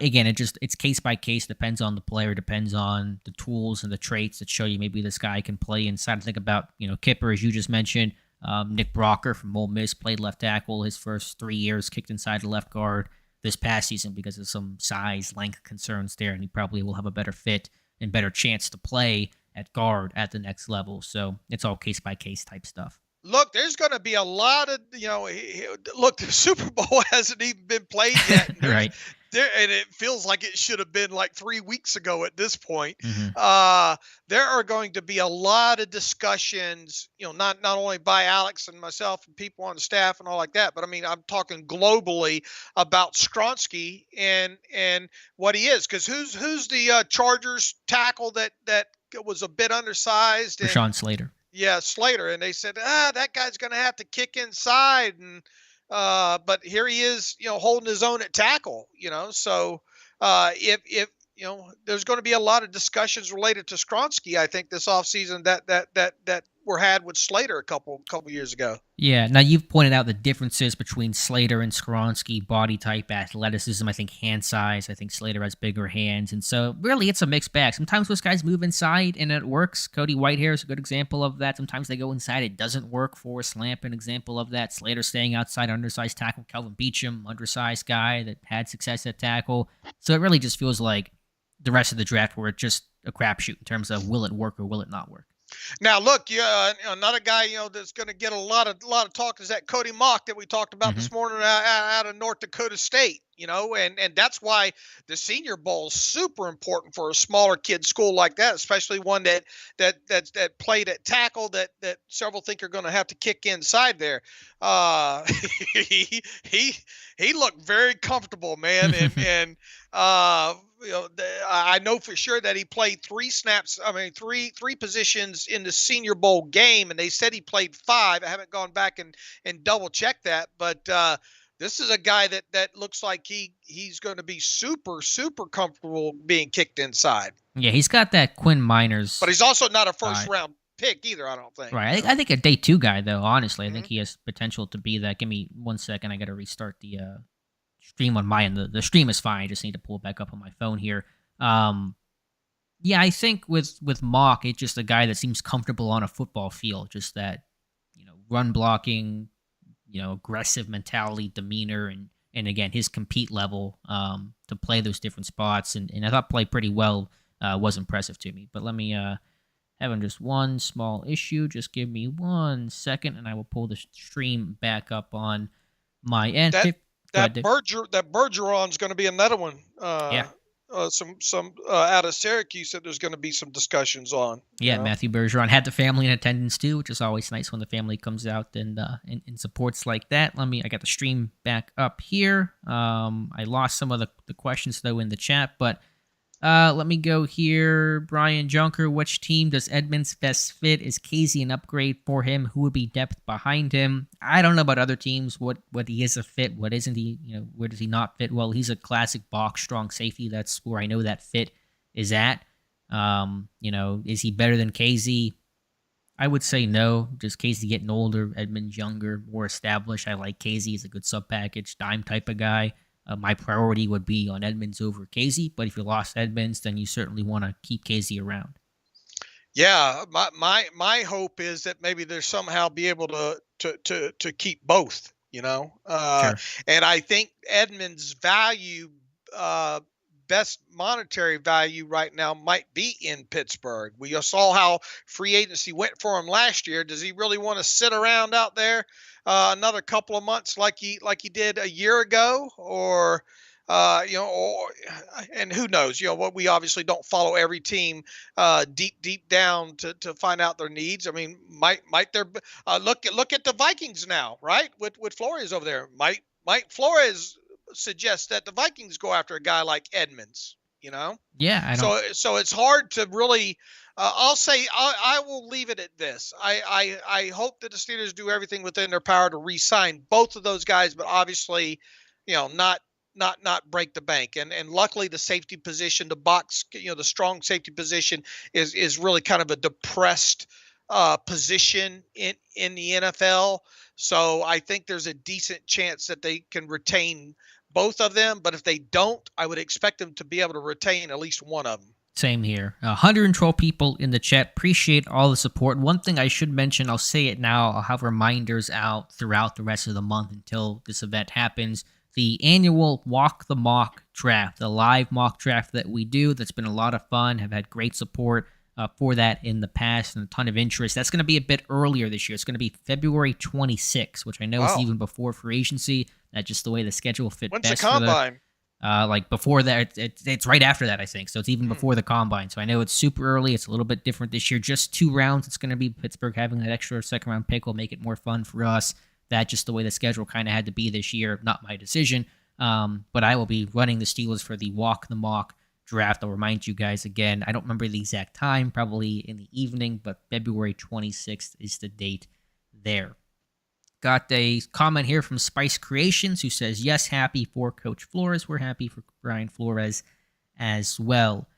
S1: again, it's case by case, depends on the player, depends on the tools and the traits that show you maybe this guy can play inside. Think about, Kipper, as you just mentioned. Nick Brocker from Ole Miss played left tackle his first 3 years, kicked inside the left guard this past season because of some size, length concerns there, and he probably will have a better fit and better chance to play at guard at the next level. So it's all case-by-case type stuff.
S2: Look, there's going to be a lot of, look, the Super Bowl hasn't even been played yet.
S1: Right.
S2: And it feels like it should have been like 3 weeks ago at this point.
S1: Mm-hmm.
S2: There are going to be a lot of discussions, not only by Alex and myself and people on the staff and all like that, but I mean, I'm talking globally about Skronsky and what he is. Because who's the Chargers tackle that was a bit undersized?
S1: Rashawn Slater.
S2: Yeah, Slater. And they said, that guy's going to have to kick inside. And but here he is, holding his own at tackle, so if there's going to be a lot of discussions related to Skronsky, I think, this offseason that were had with Slater a couple years ago.
S1: Yeah. Now, you've pointed out the differences between Slater and Skronsky: body type, athleticism, I think hand size. I think Slater has bigger hands. And so really it's a mixed bag. Sometimes those guys move inside and it works. Cody Whitehair is a good example of that. Sometimes they go inside. It doesn't work. Forrest Lamp, an example of that. Slater staying outside, undersized tackle. Kelvin Beachum, undersized guy that had success at tackle. So it really just feels like the rest of the draft where it's just a crapshoot in terms of will it work or will it not work.
S2: Now, look, another guy, that's going to get a lot of talk is that Cody Mock that we talked about this morning out of North Dakota State, and that's why the Senior Bowl is super important for a smaller kid school like that, especially one that played at tackle that several think are going to have to kick inside there. He looked very comfortable, man, and I know for sure that he played three positions in the Senior Bowl game, and they said he played 5. I haven't gone back and double checked that, but this is a guy that looks like he's going to be super, super comfortable being kicked inside.
S1: Yeah, he's got that Quinn Miners.
S2: But he's also not a first-round pick either, I don't think.
S1: Right. I think a day 2 guy, though, honestly. I think he has potential to be that. Give me 1 second. I got to restart the stream on my end. The stream is fine. I just need to pull it back up on my phone here. Yeah, I think with Mock, it's just a guy that seems comfortable on a football field. Just that, run blocking, aggressive mentality, demeanor, and again, his compete level to play those different spots. And I thought played pretty well was impressive to me. But let me having just one small issue. Just give me 1 second, and I will pull the stream back up on my end.
S2: That Bergeron's going to be another one.
S1: Yeah.
S2: some out of Syracuse that there's going to be some discussions on.
S1: Yeah, Matthew Bergeron had the family in attendance too, which is always nice when the family comes out and supports like that. I got the stream back up here. I lost some of the questions though in the chat, but let me go here. Brian Junker, which team does Edmonds best fit? Is Casey an upgrade for him? Who would be depth behind him? I don't know about other teams. What he is a fit? What isn't he? Where does he not fit? Well, he's a classic box strong safety. That's where I know that fit is at. Is he better than Casey? I would say no. Just Casey getting older, Edmonds younger, more established. I like Casey. He's a good sub package, dime type of guy. My priority would be on Edmonds over Casey, but if you lost Edmonds, then you certainly want to keep Casey around.
S2: Yeah, my hope is that maybe they're somehow be able to keep both. Sure. And I think Edmonds' value, best monetary value right now might be in Pittsburgh. We saw how free agency went for him last year. Does he really want to sit around out there another couple of months like he did a year ago, or and who knows? What we obviously don't follow every team deep down to find out their needs. I mean, might there look at the Vikings now, right? With Flores over there, might Flores suggest that the Vikings go after a guy like Edmonds?
S1: Yeah.
S2: So it's hard to really. I'll say I will leave it at this. I hope that the Steelers do everything within their power to re-sign both of those guys, but obviously, not break the bank. And luckily, the safety position, the box, the strong safety position is really kind of a depressed position in the NFL. So I think there's a decent chance that they can retain both of them. But if they don't, I would expect them to be able to retain at least one of them.
S1: Same here. 112 people in the chat. Appreciate all the support. One thing I should mention, I'll say it now, I'll have reminders out throughout the rest of the month until this event happens. The annual Walk the Mock draft, the live mock draft that we do, that's been a lot of fun. Have had great support for that in the past and a ton of interest. That's going to be a bit earlier this year. It's going to be February 26th, which I know is even before free agency. That's just the way the schedule fit.
S2: When's best the combine?
S1: Before that, it's right after that, I think. So it's even before the combine. So I know it's super early. It's a little bit different this year. Just 2 rounds. It's going to be Pittsburgh having that extra second round pick will make it more fun for us. That's just the way the schedule kind of had to be this year. Not my decision. But I will be running the Steelers for the Walk the Mock draft. I'll remind you guys again. I don't remember the exact time, probably in the evening, but February 26th is the date there. Got a comment here from Spice Creations who says, yes, happy for Coach Flores. We're happy for Brian Flores as well.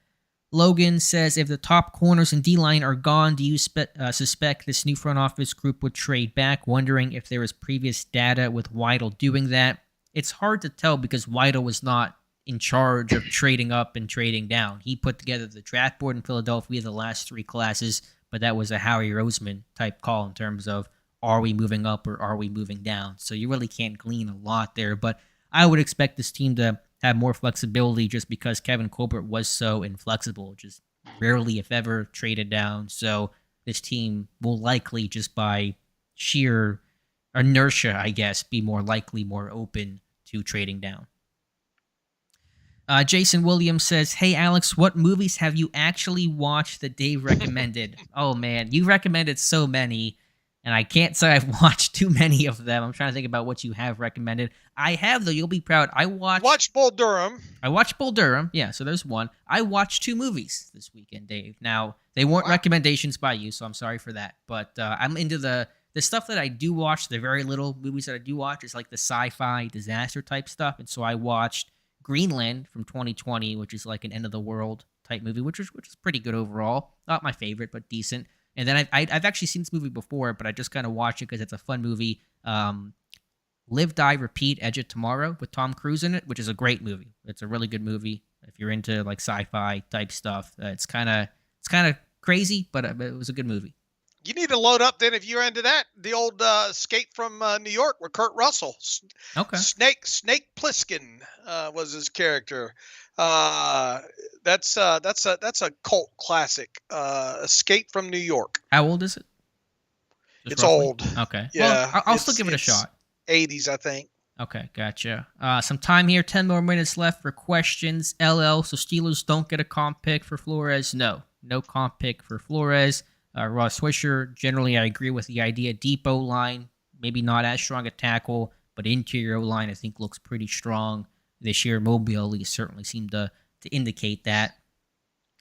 S1: Logan says, if the top corners and D-line are gone, do you suspect this new front office group would trade back? Wondering if there was previous data with Weidl doing that. It's hard to tell because Weidl was not in charge of trading up and trading down. He put together the draft board in Philadelphia the last 3 classes, but that was a Howie Roseman type call in terms of, are we moving up or are we moving down? So you really can't glean a lot there, but I would expect this team to have more flexibility just because Kevin Colbert was so inflexible, just rarely, if ever, traded down. So this team will likely, just by sheer inertia, I guess, be more likely, more open to trading down. Jason Williams says, hey, Alex, what movies have you actually watched that Dave recommended? Oh, man, you recommended so many. And I can't say I've watched too many of them. I'm trying to think about what you have recommended. I have, though. You'll be proud. I watched
S2: Bull Durham.
S1: I watched Bull Durham. Yeah, so there's one. I watched 2 movies this weekend, Dave. Now, they weren't recommendations by you, so I'm sorry for that. But I'm into the stuff that I do watch, the very little movies that I do watch, is like the sci-fi disaster type stuff. And so I watched Greenland from 2020, which is like an end-of-the-world type movie, which is pretty good overall. Not my favorite, but decent. And then I've actually seen this movie before, but I just kind of watched it because it's a fun movie. Live, Die, Repeat, Edge of Tomorrow with Tom Cruise in it, which is a great movie. It's a really good movie if you're into like sci-fi type stuff. It's kind of crazy, but it was a good movie.
S2: You need to load up then if you're into that. The old Escape from New York with Kurt Russell.
S1: Okay.
S2: Snake Plissken was his character. That's a cult classic. Escape from New York.
S1: How old is it?
S2: It's roughly old.
S1: Okay.
S2: Yeah.
S1: Well, I'll still give it a shot.
S2: 80s, I think.
S1: Okay, gotcha. Some time here, 10 more minutes left for questions. LL, so Steelers don't get a comp pick for Flores? No comp pick for Flores. Ross Swisher, generally I agree with the idea. Deep O-line, maybe not as strong a tackle, but interior O-line I think looks pretty strong this year. Mobile at least certainly seemed to indicate that.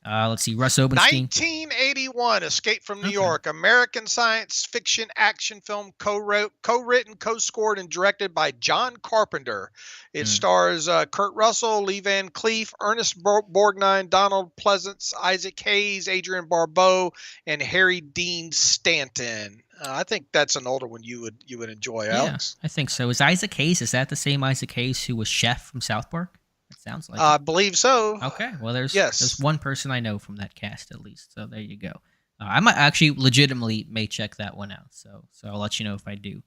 S1: Let's see, Russ Obenstein.
S2: 1981, Escape from New York, American science fiction action film, co-written, co-scored, and directed by John Carpenter. It stars Kurt Russell, Lee Van Cleef, Ernest Borgnine, Donald Pleasance, Isaac Hayes, Adrian Barbeau, and Harry Dean Stanton. I think that's an older one you would enjoy, Alex.
S1: Yeah, I think so. Is Isaac Hayes, is that the same Isaac Hayes who was Chef from South Park? It sounds like
S2: I believe so.
S1: Okay, well, there's one person I know from that cast at least, so there you go. I might actually legitimately may check that one out, so I'll let you know if I do.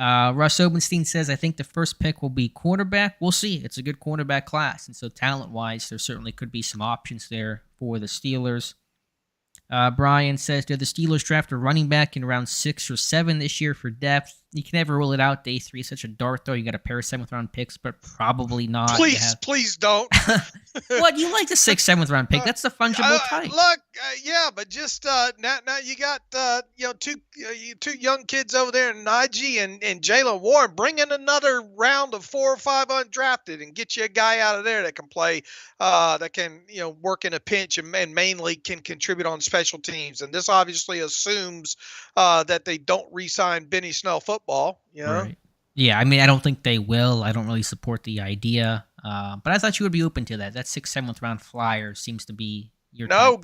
S1: Russ Obenstein says, I think the first pick will be cornerback. We'll see. It's a good cornerback class, and so talent-wise, there certainly could be some options there for the Steelers. Bryan says, did the Steelers draft a running back in round 6 or 7 this year for depth? You can never rule it out. Day 3 is such a dart, though. You got a pair of 7th-round picks, but probably not.
S2: Please don't.
S1: What? You like the 6th, 7th-round pick? That's the fungible type.
S2: Look, yeah, but just now you got two young kids over there, Najee and Jalen Warren. Bring in another round of 4 or 5 undrafted and get you a guy out of there that can play, that can work in a pinch and mainly can contribute on special teams. And this obviously assumes that they don't re-sign Benny Snell football. Right.
S1: Yeah, I mean, I don't think they will. I don't really support the idea, but I thought you would be open to that. That 6th, 7th-round flyer seems to be your type.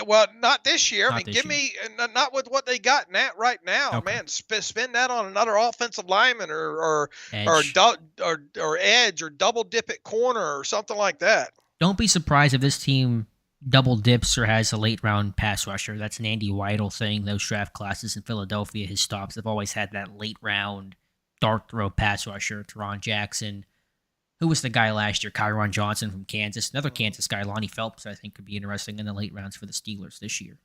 S2: Well, not this year. Give me not with what they got right now. Okay. Man, spend that on another offensive lineman or edge or double dip at corner or something like that.
S1: Don't be surprised if this team double dips or has a late round pass rusher. That's an Andy Weidel thing. Those draft classes in Philadelphia, his stops have always had that late round dart throw pass rusher. Teron Jackson. Who was the guy last year? Kyron Johnson from Kansas. Another Kansas guy, Lonnie Phelps, I think could be interesting in the late rounds for the Steelers this year.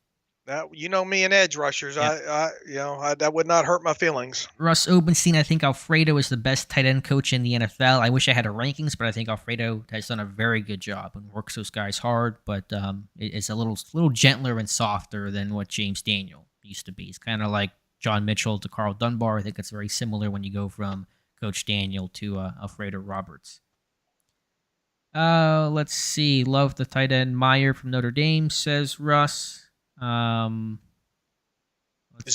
S2: Me and edge rushers. Yep. That would not hurt my feelings.
S1: Russ Obenstein, I think Alfredo is the best tight end coach in the NFL. I wish I had a rankings, but I think Alfredo has done a very good job and works those guys hard, but it's a little gentler and softer than what James Daniel used to be. It's kind of like John Mitchell to Carl Dunbar. I think it's very similar when you go from Coach Daniel to Alfredo Roberts. Let's see. Love the tight end Meyer from Notre Dame, says Russ.
S2: Is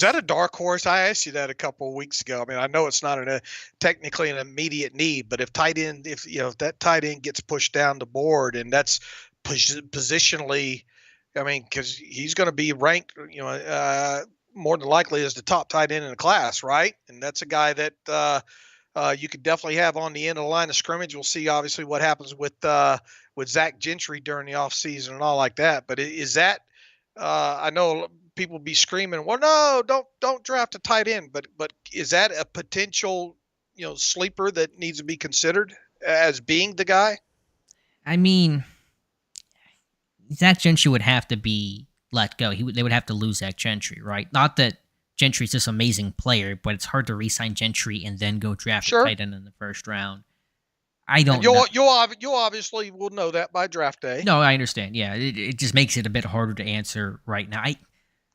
S2: that a dark horse? I asked you that a couple of weeks ago. I mean, I know it's not technically an immediate need, but if that tight end gets pushed down the board and that's positionally, I mean, because he's going to be ranked, more than likely as the top tight end in the class, right? And that's a guy that you could definitely have on the end of the line of scrimmage. We'll see, obviously, what happens with Zach Gentry during the offseason and all like that. But is that? I know people be screaming, well, no, don't draft a tight end. But is that a potential, sleeper that needs to be considered as being the guy?
S1: I mean, Zach Gentry would have to be let go. They would have to lose Zach Gentry, right? Not that Gentry's this amazing player, but it's hard to re-sign Gentry and then go draft a tight end in the first round. I don't know.
S2: You obviously will know that by draft day.
S1: No, I understand. Yeah, it just makes it a bit harder to answer right now.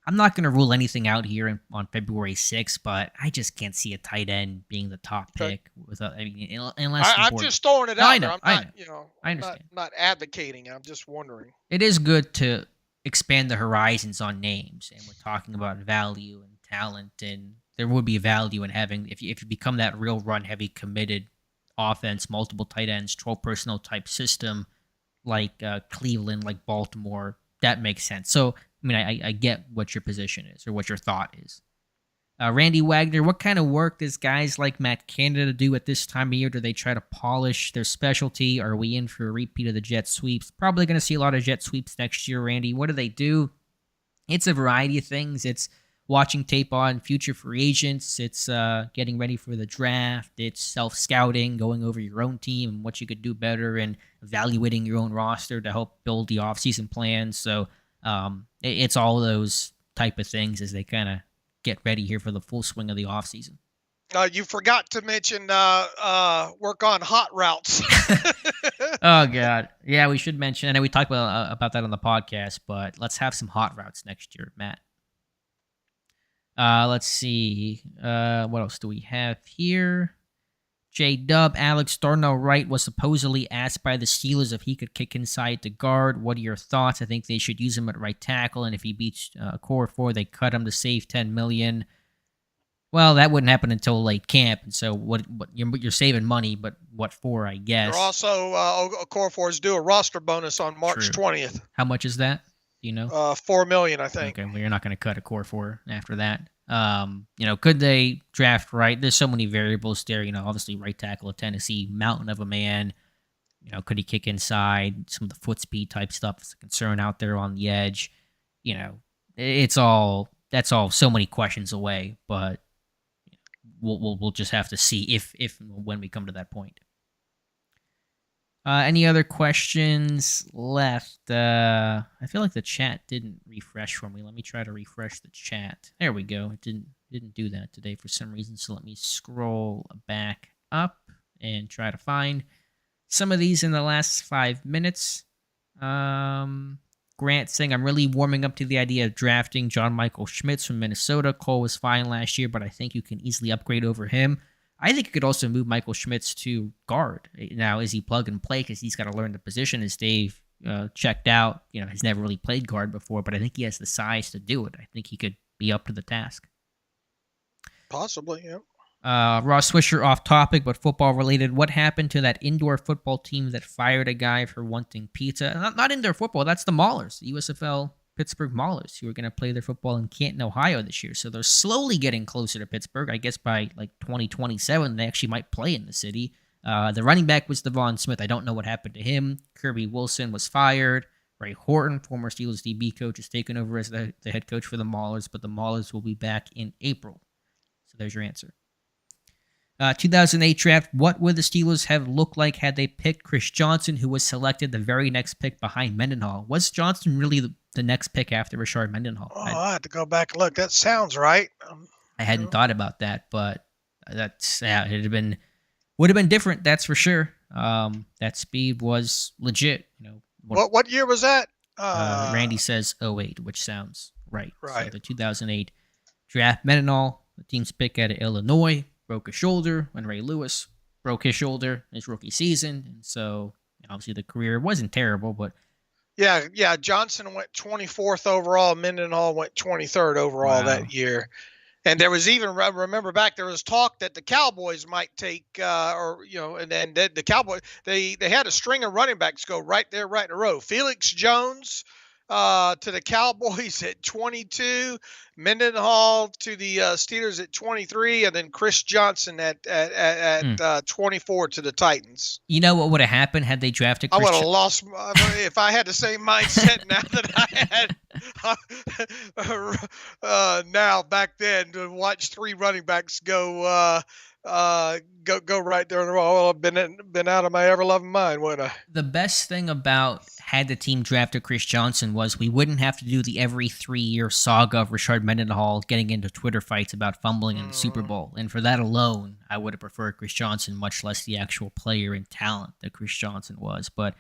S1: I'm not going to rule anything out here on February 6th, but I just can't see a tight end being the top pick. Unless
S2: I'm just throwing it out there.
S1: I understand.
S2: I'm not advocating. I'm just wondering.
S1: It is good to expand the horizons on names, and we're talking about value and talent, and there would be value in having, if you become that real run-heavy committed offense, multiple tight ends, 12 personnel type system like Cleveland, like Baltimore, that makes sense. So, I mean, I get what your position is or what your thought is. Randy Wagner, what kind of work does guys like Matt Canada do at this time of year? Do they try to polish their specialty? Are we in for a repeat of the jet sweeps? Probably going to see a lot of jet sweeps next year, Randy. What do they do? It's a variety of things. It's watching tape on future free agents. It's getting ready for the draft. It's self-scouting, going over your own team and what you could do better, and evaluating your own roster to help build the offseason plans. So it's all those type of things as they kind of get ready here for the full swing of the offseason.
S2: You forgot to mention work on hot routes.
S1: Oh God, yeah, we should mention. I know we talked about that on the podcast, but let's have some hot routes next year, Matt. Let's see. What else do we have here? J-Dub, Alex Darnell Wright was supposedly asked by the Steelers if he could kick inside to guard. What are your thoughts? I think they should use him at right tackle, and if he beats core 4, they cut him to save $10 million. Well, that wouldn't happen until late camp, and so what you're saving money, but what for, I guess.
S2: They're also, core 4s do a roster bonus on March 20th.
S1: How much is that? Do you know?
S2: $4 million, I think.
S1: Okay, well, you're not going to cut a core 4 after that. Could they draft right? There's so many variables there. Obviously right tackle of Tennessee, mountain of a man. Could he kick inside? Some of the foot speed type stuff is a concern out there on the edge. That's all so many questions away, but we'll just have to see if when we come to that point. Any other questions left? I feel like the chat didn't refresh for me. Let me try to refresh the chat. There we go. It didn't do that today for some reason. So let me scroll back up and try to find some of these in the last 5 minutes. Grant saying, I'm really warming up to the idea of drafting John Michael Schmitz from Minnesota. Cole was fine last year, but I think you can easily upgrade over him. I think you could also move Michael Schmitz to guard. Now, is he plug and play because he's got to learn the position? As Dave checked out, he's never really played guard before, but I think he has the size to do it. I think he could be up to the task.
S2: Possibly, yeah.
S1: Ross Swisher, off topic, but football related. What happened to that indoor football team that fired a guy for wanting pizza? Not indoor football. That's the Maulers, the USFL Pittsburgh Maulers, who are going to play their football in Canton, Ohio this year. So they're slowly getting closer to Pittsburgh. I guess by 2027, they actually might play in the city. The running back was Devon Smith. I don't know what happened to him. Kirby Wilson was fired. Ray Horton, former Steelers DB coach, is taken over as the head coach for the Maulers, but the Maulers will be back in April. So there's your answer. 2008 draft, what would the Steelers have looked like had they picked Chris Johnson, who was selected the very next pick behind Mendenhall? Was Johnson really the next pick after Rashard Mendenhall?
S2: I had to go back and look. That sounds right.
S1: I hadn't thought about that, but would have been different, that's for sure. That speed was legit.
S2: What year was that?
S1: Randy says 08, which sounds right.
S2: Right.
S1: So the 2008 draft, Mendenhall, the team's pick out of Illinois, broke a shoulder when Ray Lewis broke his shoulder in his rookie season. And so, obviously, the career wasn't terrible, but...
S2: Yeah. Johnson went 24th overall. Mendenhall went 23rd overall that year. And there was even, remember back, there was talk that the Cowboys might take, and the Cowboys, they had a string of running backs go right there, right in a row. Felix Jones to the Cowboys at 22, Mendenhall to the Steelers at 23, and then Chris Johnson at 24 to the Titans.
S1: You know what would have happened had they drafted
S2: Chris? I would have lost if I had the same mindset now that I had now back then to watch 3 running backs go right there in a row. I've been out of my ever-loving mind, wouldn't I?
S1: The best thing about had the team drafted Chris Johnson was we wouldn't have to do the every 3-year saga of Rashard Mendenhall getting into Twitter fights about fumbling in the Super Bowl. And for that alone, I would have preferred Chris Johnson, much less the actual player and talent that Chris Johnson was. But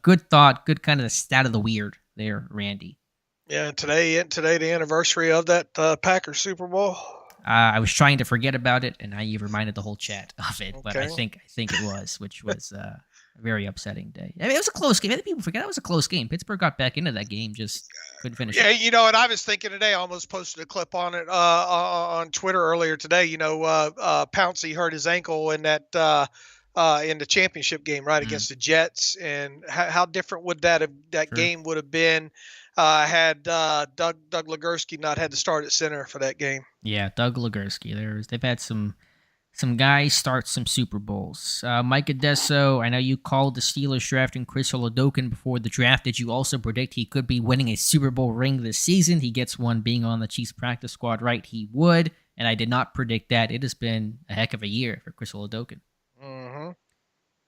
S1: good thought, good kind of the stat of the weird there, Randy.
S2: Yeah, today the anniversary of that Packers Super Bowl.
S1: I was trying to forget about it, and now you've reminded the whole chat of it. Okay. But I think it was, which was a very upsetting day. I mean, it was a close game. I think people forget it was a close game. Pittsburgh got back into that game, just couldn't finish it.
S2: Yeah, and I was thinking today, I almost posted a clip on it on Twitter earlier today. Pouncey hurt his ankle in that in the championship game, right, against the Jets, and how different would that game would have been had Doug Legursky not had to start at center for that game.
S1: Yeah, Doug Legursky. They've had some guys start some Super Bowls. Mike Adesso, I know you called the Steelers drafting Chris Oladokun before the draft. Did you also predict he could be winning a Super Bowl ring this season? He gets one being on the Chiefs practice squad, right? He would, and I did not predict that. It has been a heck of a year for Chris Oladokun.
S2: Mm-hmm.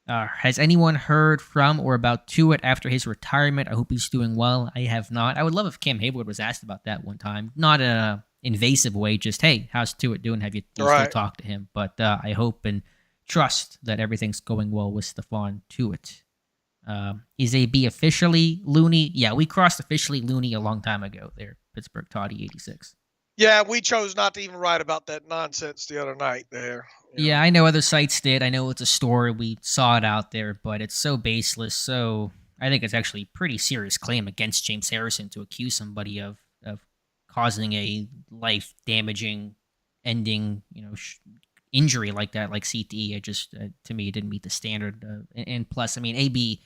S1: Has anyone heard from or about Tuitt after his retirement? I hope he's doing well. I have not. I would love if Cam Hayward was asked about that one time. Not in a invasive way. Just, hey, how's Tua doing? Have you still talked to him? But I hope and trust that everything's going well with Stephon Tuitt. Is AB officially loony? Yeah, we crossed officially loony a long time ago there, Pittsburgh Toddy 86.
S2: Yeah, we chose not to even write about that nonsense the other night there.
S1: Yeah, I know other sites did. I know it's a story. We saw it out there, but it's so baseless. So I think it's actually a pretty serious claim against James Harrison to accuse somebody of causing a life-damaging, ending, injury like that, like CTE. It just, to me, it didn't meet the standard. And plus, I mean, AB,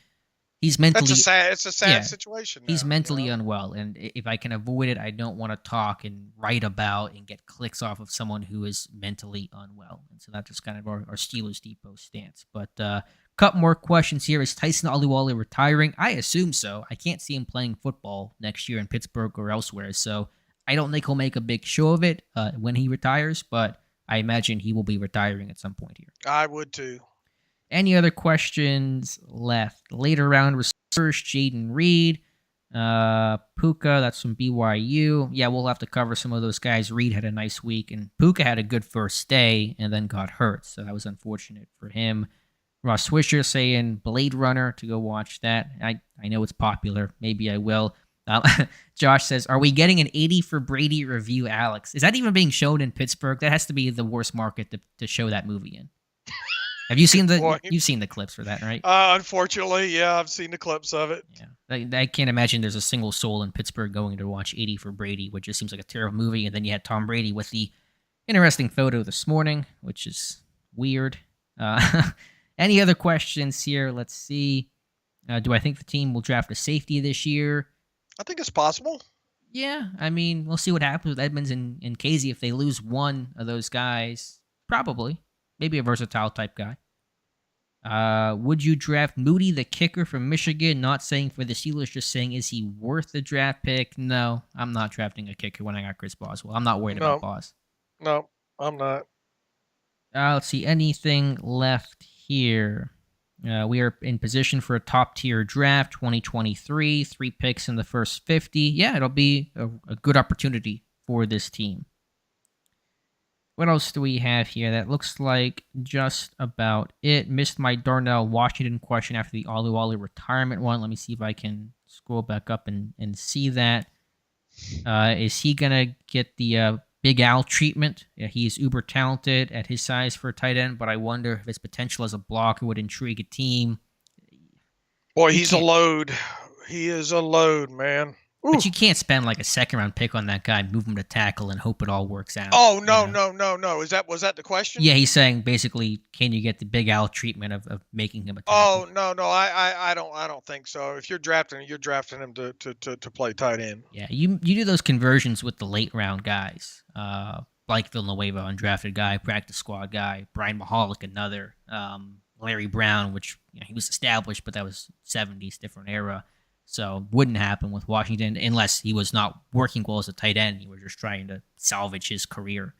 S1: he's mentally...
S2: It's a sad situation now,
S1: he's mentally unwell, and if I can avoid it, I don't want to talk and write about and get clicks off of someone who is mentally unwell. And so that's just kind of our Steelers Depot stance. But couple more questions here. Is Tyson Aluwale retiring? I assume so. I can't see him playing football next year in Pittsburgh or elsewhere, so I don't think he'll make a big show of it when he retires, but I imagine he will be retiring at some point here.
S2: I would too.
S1: Any other questions left? Later round receivers, Jaden Reed, Puka, that's from BYU. Yeah, we'll have to cover some of those guys. Reed had a nice week, and Puka had a good first day and then got hurt, so that was unfortunate for him. Ross Swisher saying Blade Runner to go watch that. I know it's popular. Maybe I will. Josh says, are we getting an 80 for Brady review, Alex? Is that even being shown in Pittsburgh? That has to be the worst market to show that movie in. Have you seen you've seen the clips for that, right?
S2: Unfortunately, yeah, I've seen the clips of it.
S1: Yeah. I can't imagine there's a single soul in Pittsburgh going to watch 80 for Brady, which just seems like a terrible movie. And then you had Tom Brady with the interesting photo this morning, which is weird. Any other questions here? Let's see. Do I think the team will draft a safety this year?
S2: I think it's possible.
S1: Yeah, I mean, we'll see what happens with Edmonds and Casey. If they lose one of those guys, probably. Maybe a versatile type guy. Would you draft Moody, the kicker from Michigan? Not saying for the Steelers, just saying, is he worth the draft pick? No, I'm not drafting a kicker when I got Chris Boswell. I'm not worried about Bos.
S2: No, I'm not.
S1: Let's see, anything left here? We are in position for a top-tier draft, 2023, 3 picks in the first 50. Yeah, it'll be a good opportunity for this team. What else do we have here? That looks like just about it. Missed my Darnell Washington question after the Aluwale retirement one. Let me see if I can scroll back up and see that. Is he going to get the Big Al treatment? Yeah, he's uber talented at his size for a tight end, but I wonder if his potential as a blocker would intrigue a team.
S2: Boy, he's a load. He is a load, man. Ooh.
S1: But you can't spend like a second-round pick on that guy, move him to tackle, and hope it all works out.
S2: Oh, no. Was that the question?
S1: Yeah, he's saying basically, can you get the Big Al treatment of making him a tackle?
S2: Oh, no, I don't think so. If you're drafting him to play tight end.
S1: Yeah, you do those conversions with the late-round guys, like Villanueva, undrafted guy, practice squad guy, Brian Mahalik, another, Larry Brown, which he was established, but that was 70s, different era. So wouldn't happen with Washington unless he was not working well as a tight end. He was just trying to salvage his career.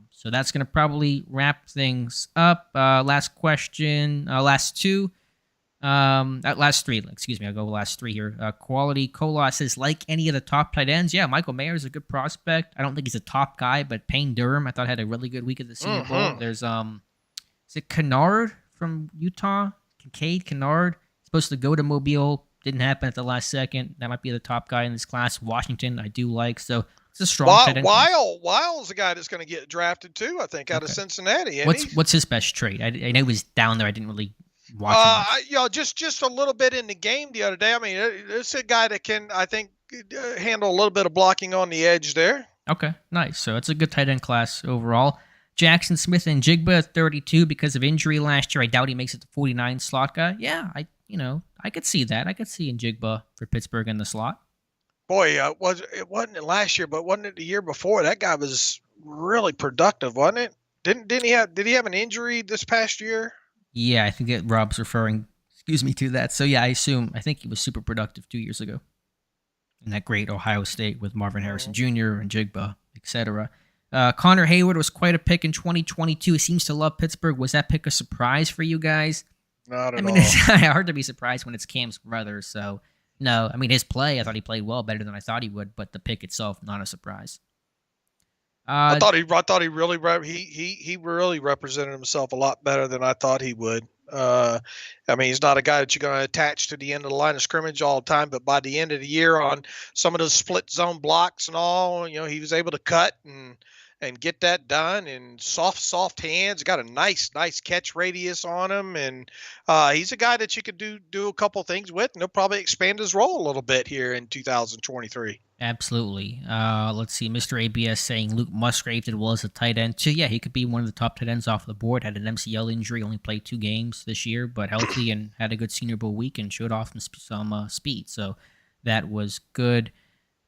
S1: So that's going to probably wrap things up. Last question, last three. Excuse me, I'll go last three here. Quality Cola says, like any of the top tight ends, yeah, Michael Mayer is a good prospect. I don't think he's a top guy, but Payne Durham, I thought had a really good week at the Senior Bowl. There's is it Kennard from Utah? Kincaid Kennard, supposed to go to Mobile. Didn't happen at the last second. That might be the top guy in this class. Washington, I do like. So it's a strong tight end.
S2: Wile's a guy that's going to get drafted too, I think, out of Cincinnati.
S1: What's his best trait? I know he was down there. I didn't really watch him.
S2: Just a little bit in the game the other day. I mean, it's a guy that can, I think, handle a little bit of blocking on the edge there. Okay,
S1: nice. So it's a good tight end class overall. Jackson Smith and Jigba at 32 because of injury last year. I doubt he makes it to 49 slot guy. Yeah, I could see that. I could see Njigba for Pittsburgh in the slot.
S2: Boy, it wasn't last year, but wasn't it the year before? That guy was really productive, wasn't it? Did he have an injury this past year?
S1: Yeah, I think that Rob's referring, to that. So yeah, I think he was super productive 2 years ago. In that great Ohio State with Marvin Harrison Jr. and Jigba, etc. Connor Hayward was quite a pick in 2022. He seems to love Pittsburgh. Was that pick a surprise for you guys?
S2: Not at all.
S1: It's hard to be surprised when it's Cam's brother. So, no. His play, I thought he played well, better than I thought he would. But the pick itself, not a surprise.
S2: I thought he really he really represented himself a lot better than I thought he would. I mean, he's not a guy that you're going to attach to the end of the line of scrimmage all the time, but by the end of the year, on some of those split zone blocks and all, he was able to cut and get that done. And soft hands, got a nice catch radius on him, and he's a guy that you could do a couple things with, and he'll probably expand his role a little bit here in 2023.
S1: Absolutely. Let's see. Mr. ABS saying Luke Musgrave did well as a tight end too. Yeah, he could be one of the top tight ends off the board. Had an MCL injury, only played 2 games this year, but healthy and had a good Senior Bowl week and showed off some speed. So that was good.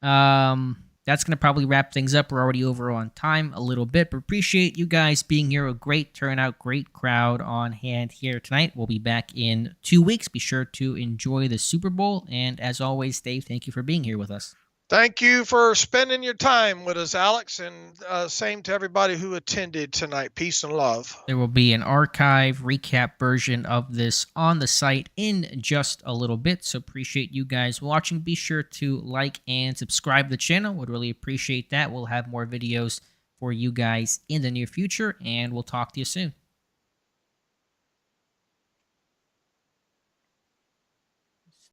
S1: That's going to probably wrap things up. We're already over on time a little bit, but appreciate you guys being here. A great turnout, great crowd on hand here tonight. We'll be back in 2 weeks. Be sure to enjoy the Super Bowl. And as always, Dave, thank you for being here with us.
S2: Thank you for spending your time with us, Alex, and same to everybody who attended tonight. Peace and love.
S1: There will be an archive recap version of this on the site in just a little bit, so appreciate you guys watching. Be sure to like and subscribe to the channel. Would really appreciate that. We'll have more videos for you guys in the near future, and we'll talk to you soon.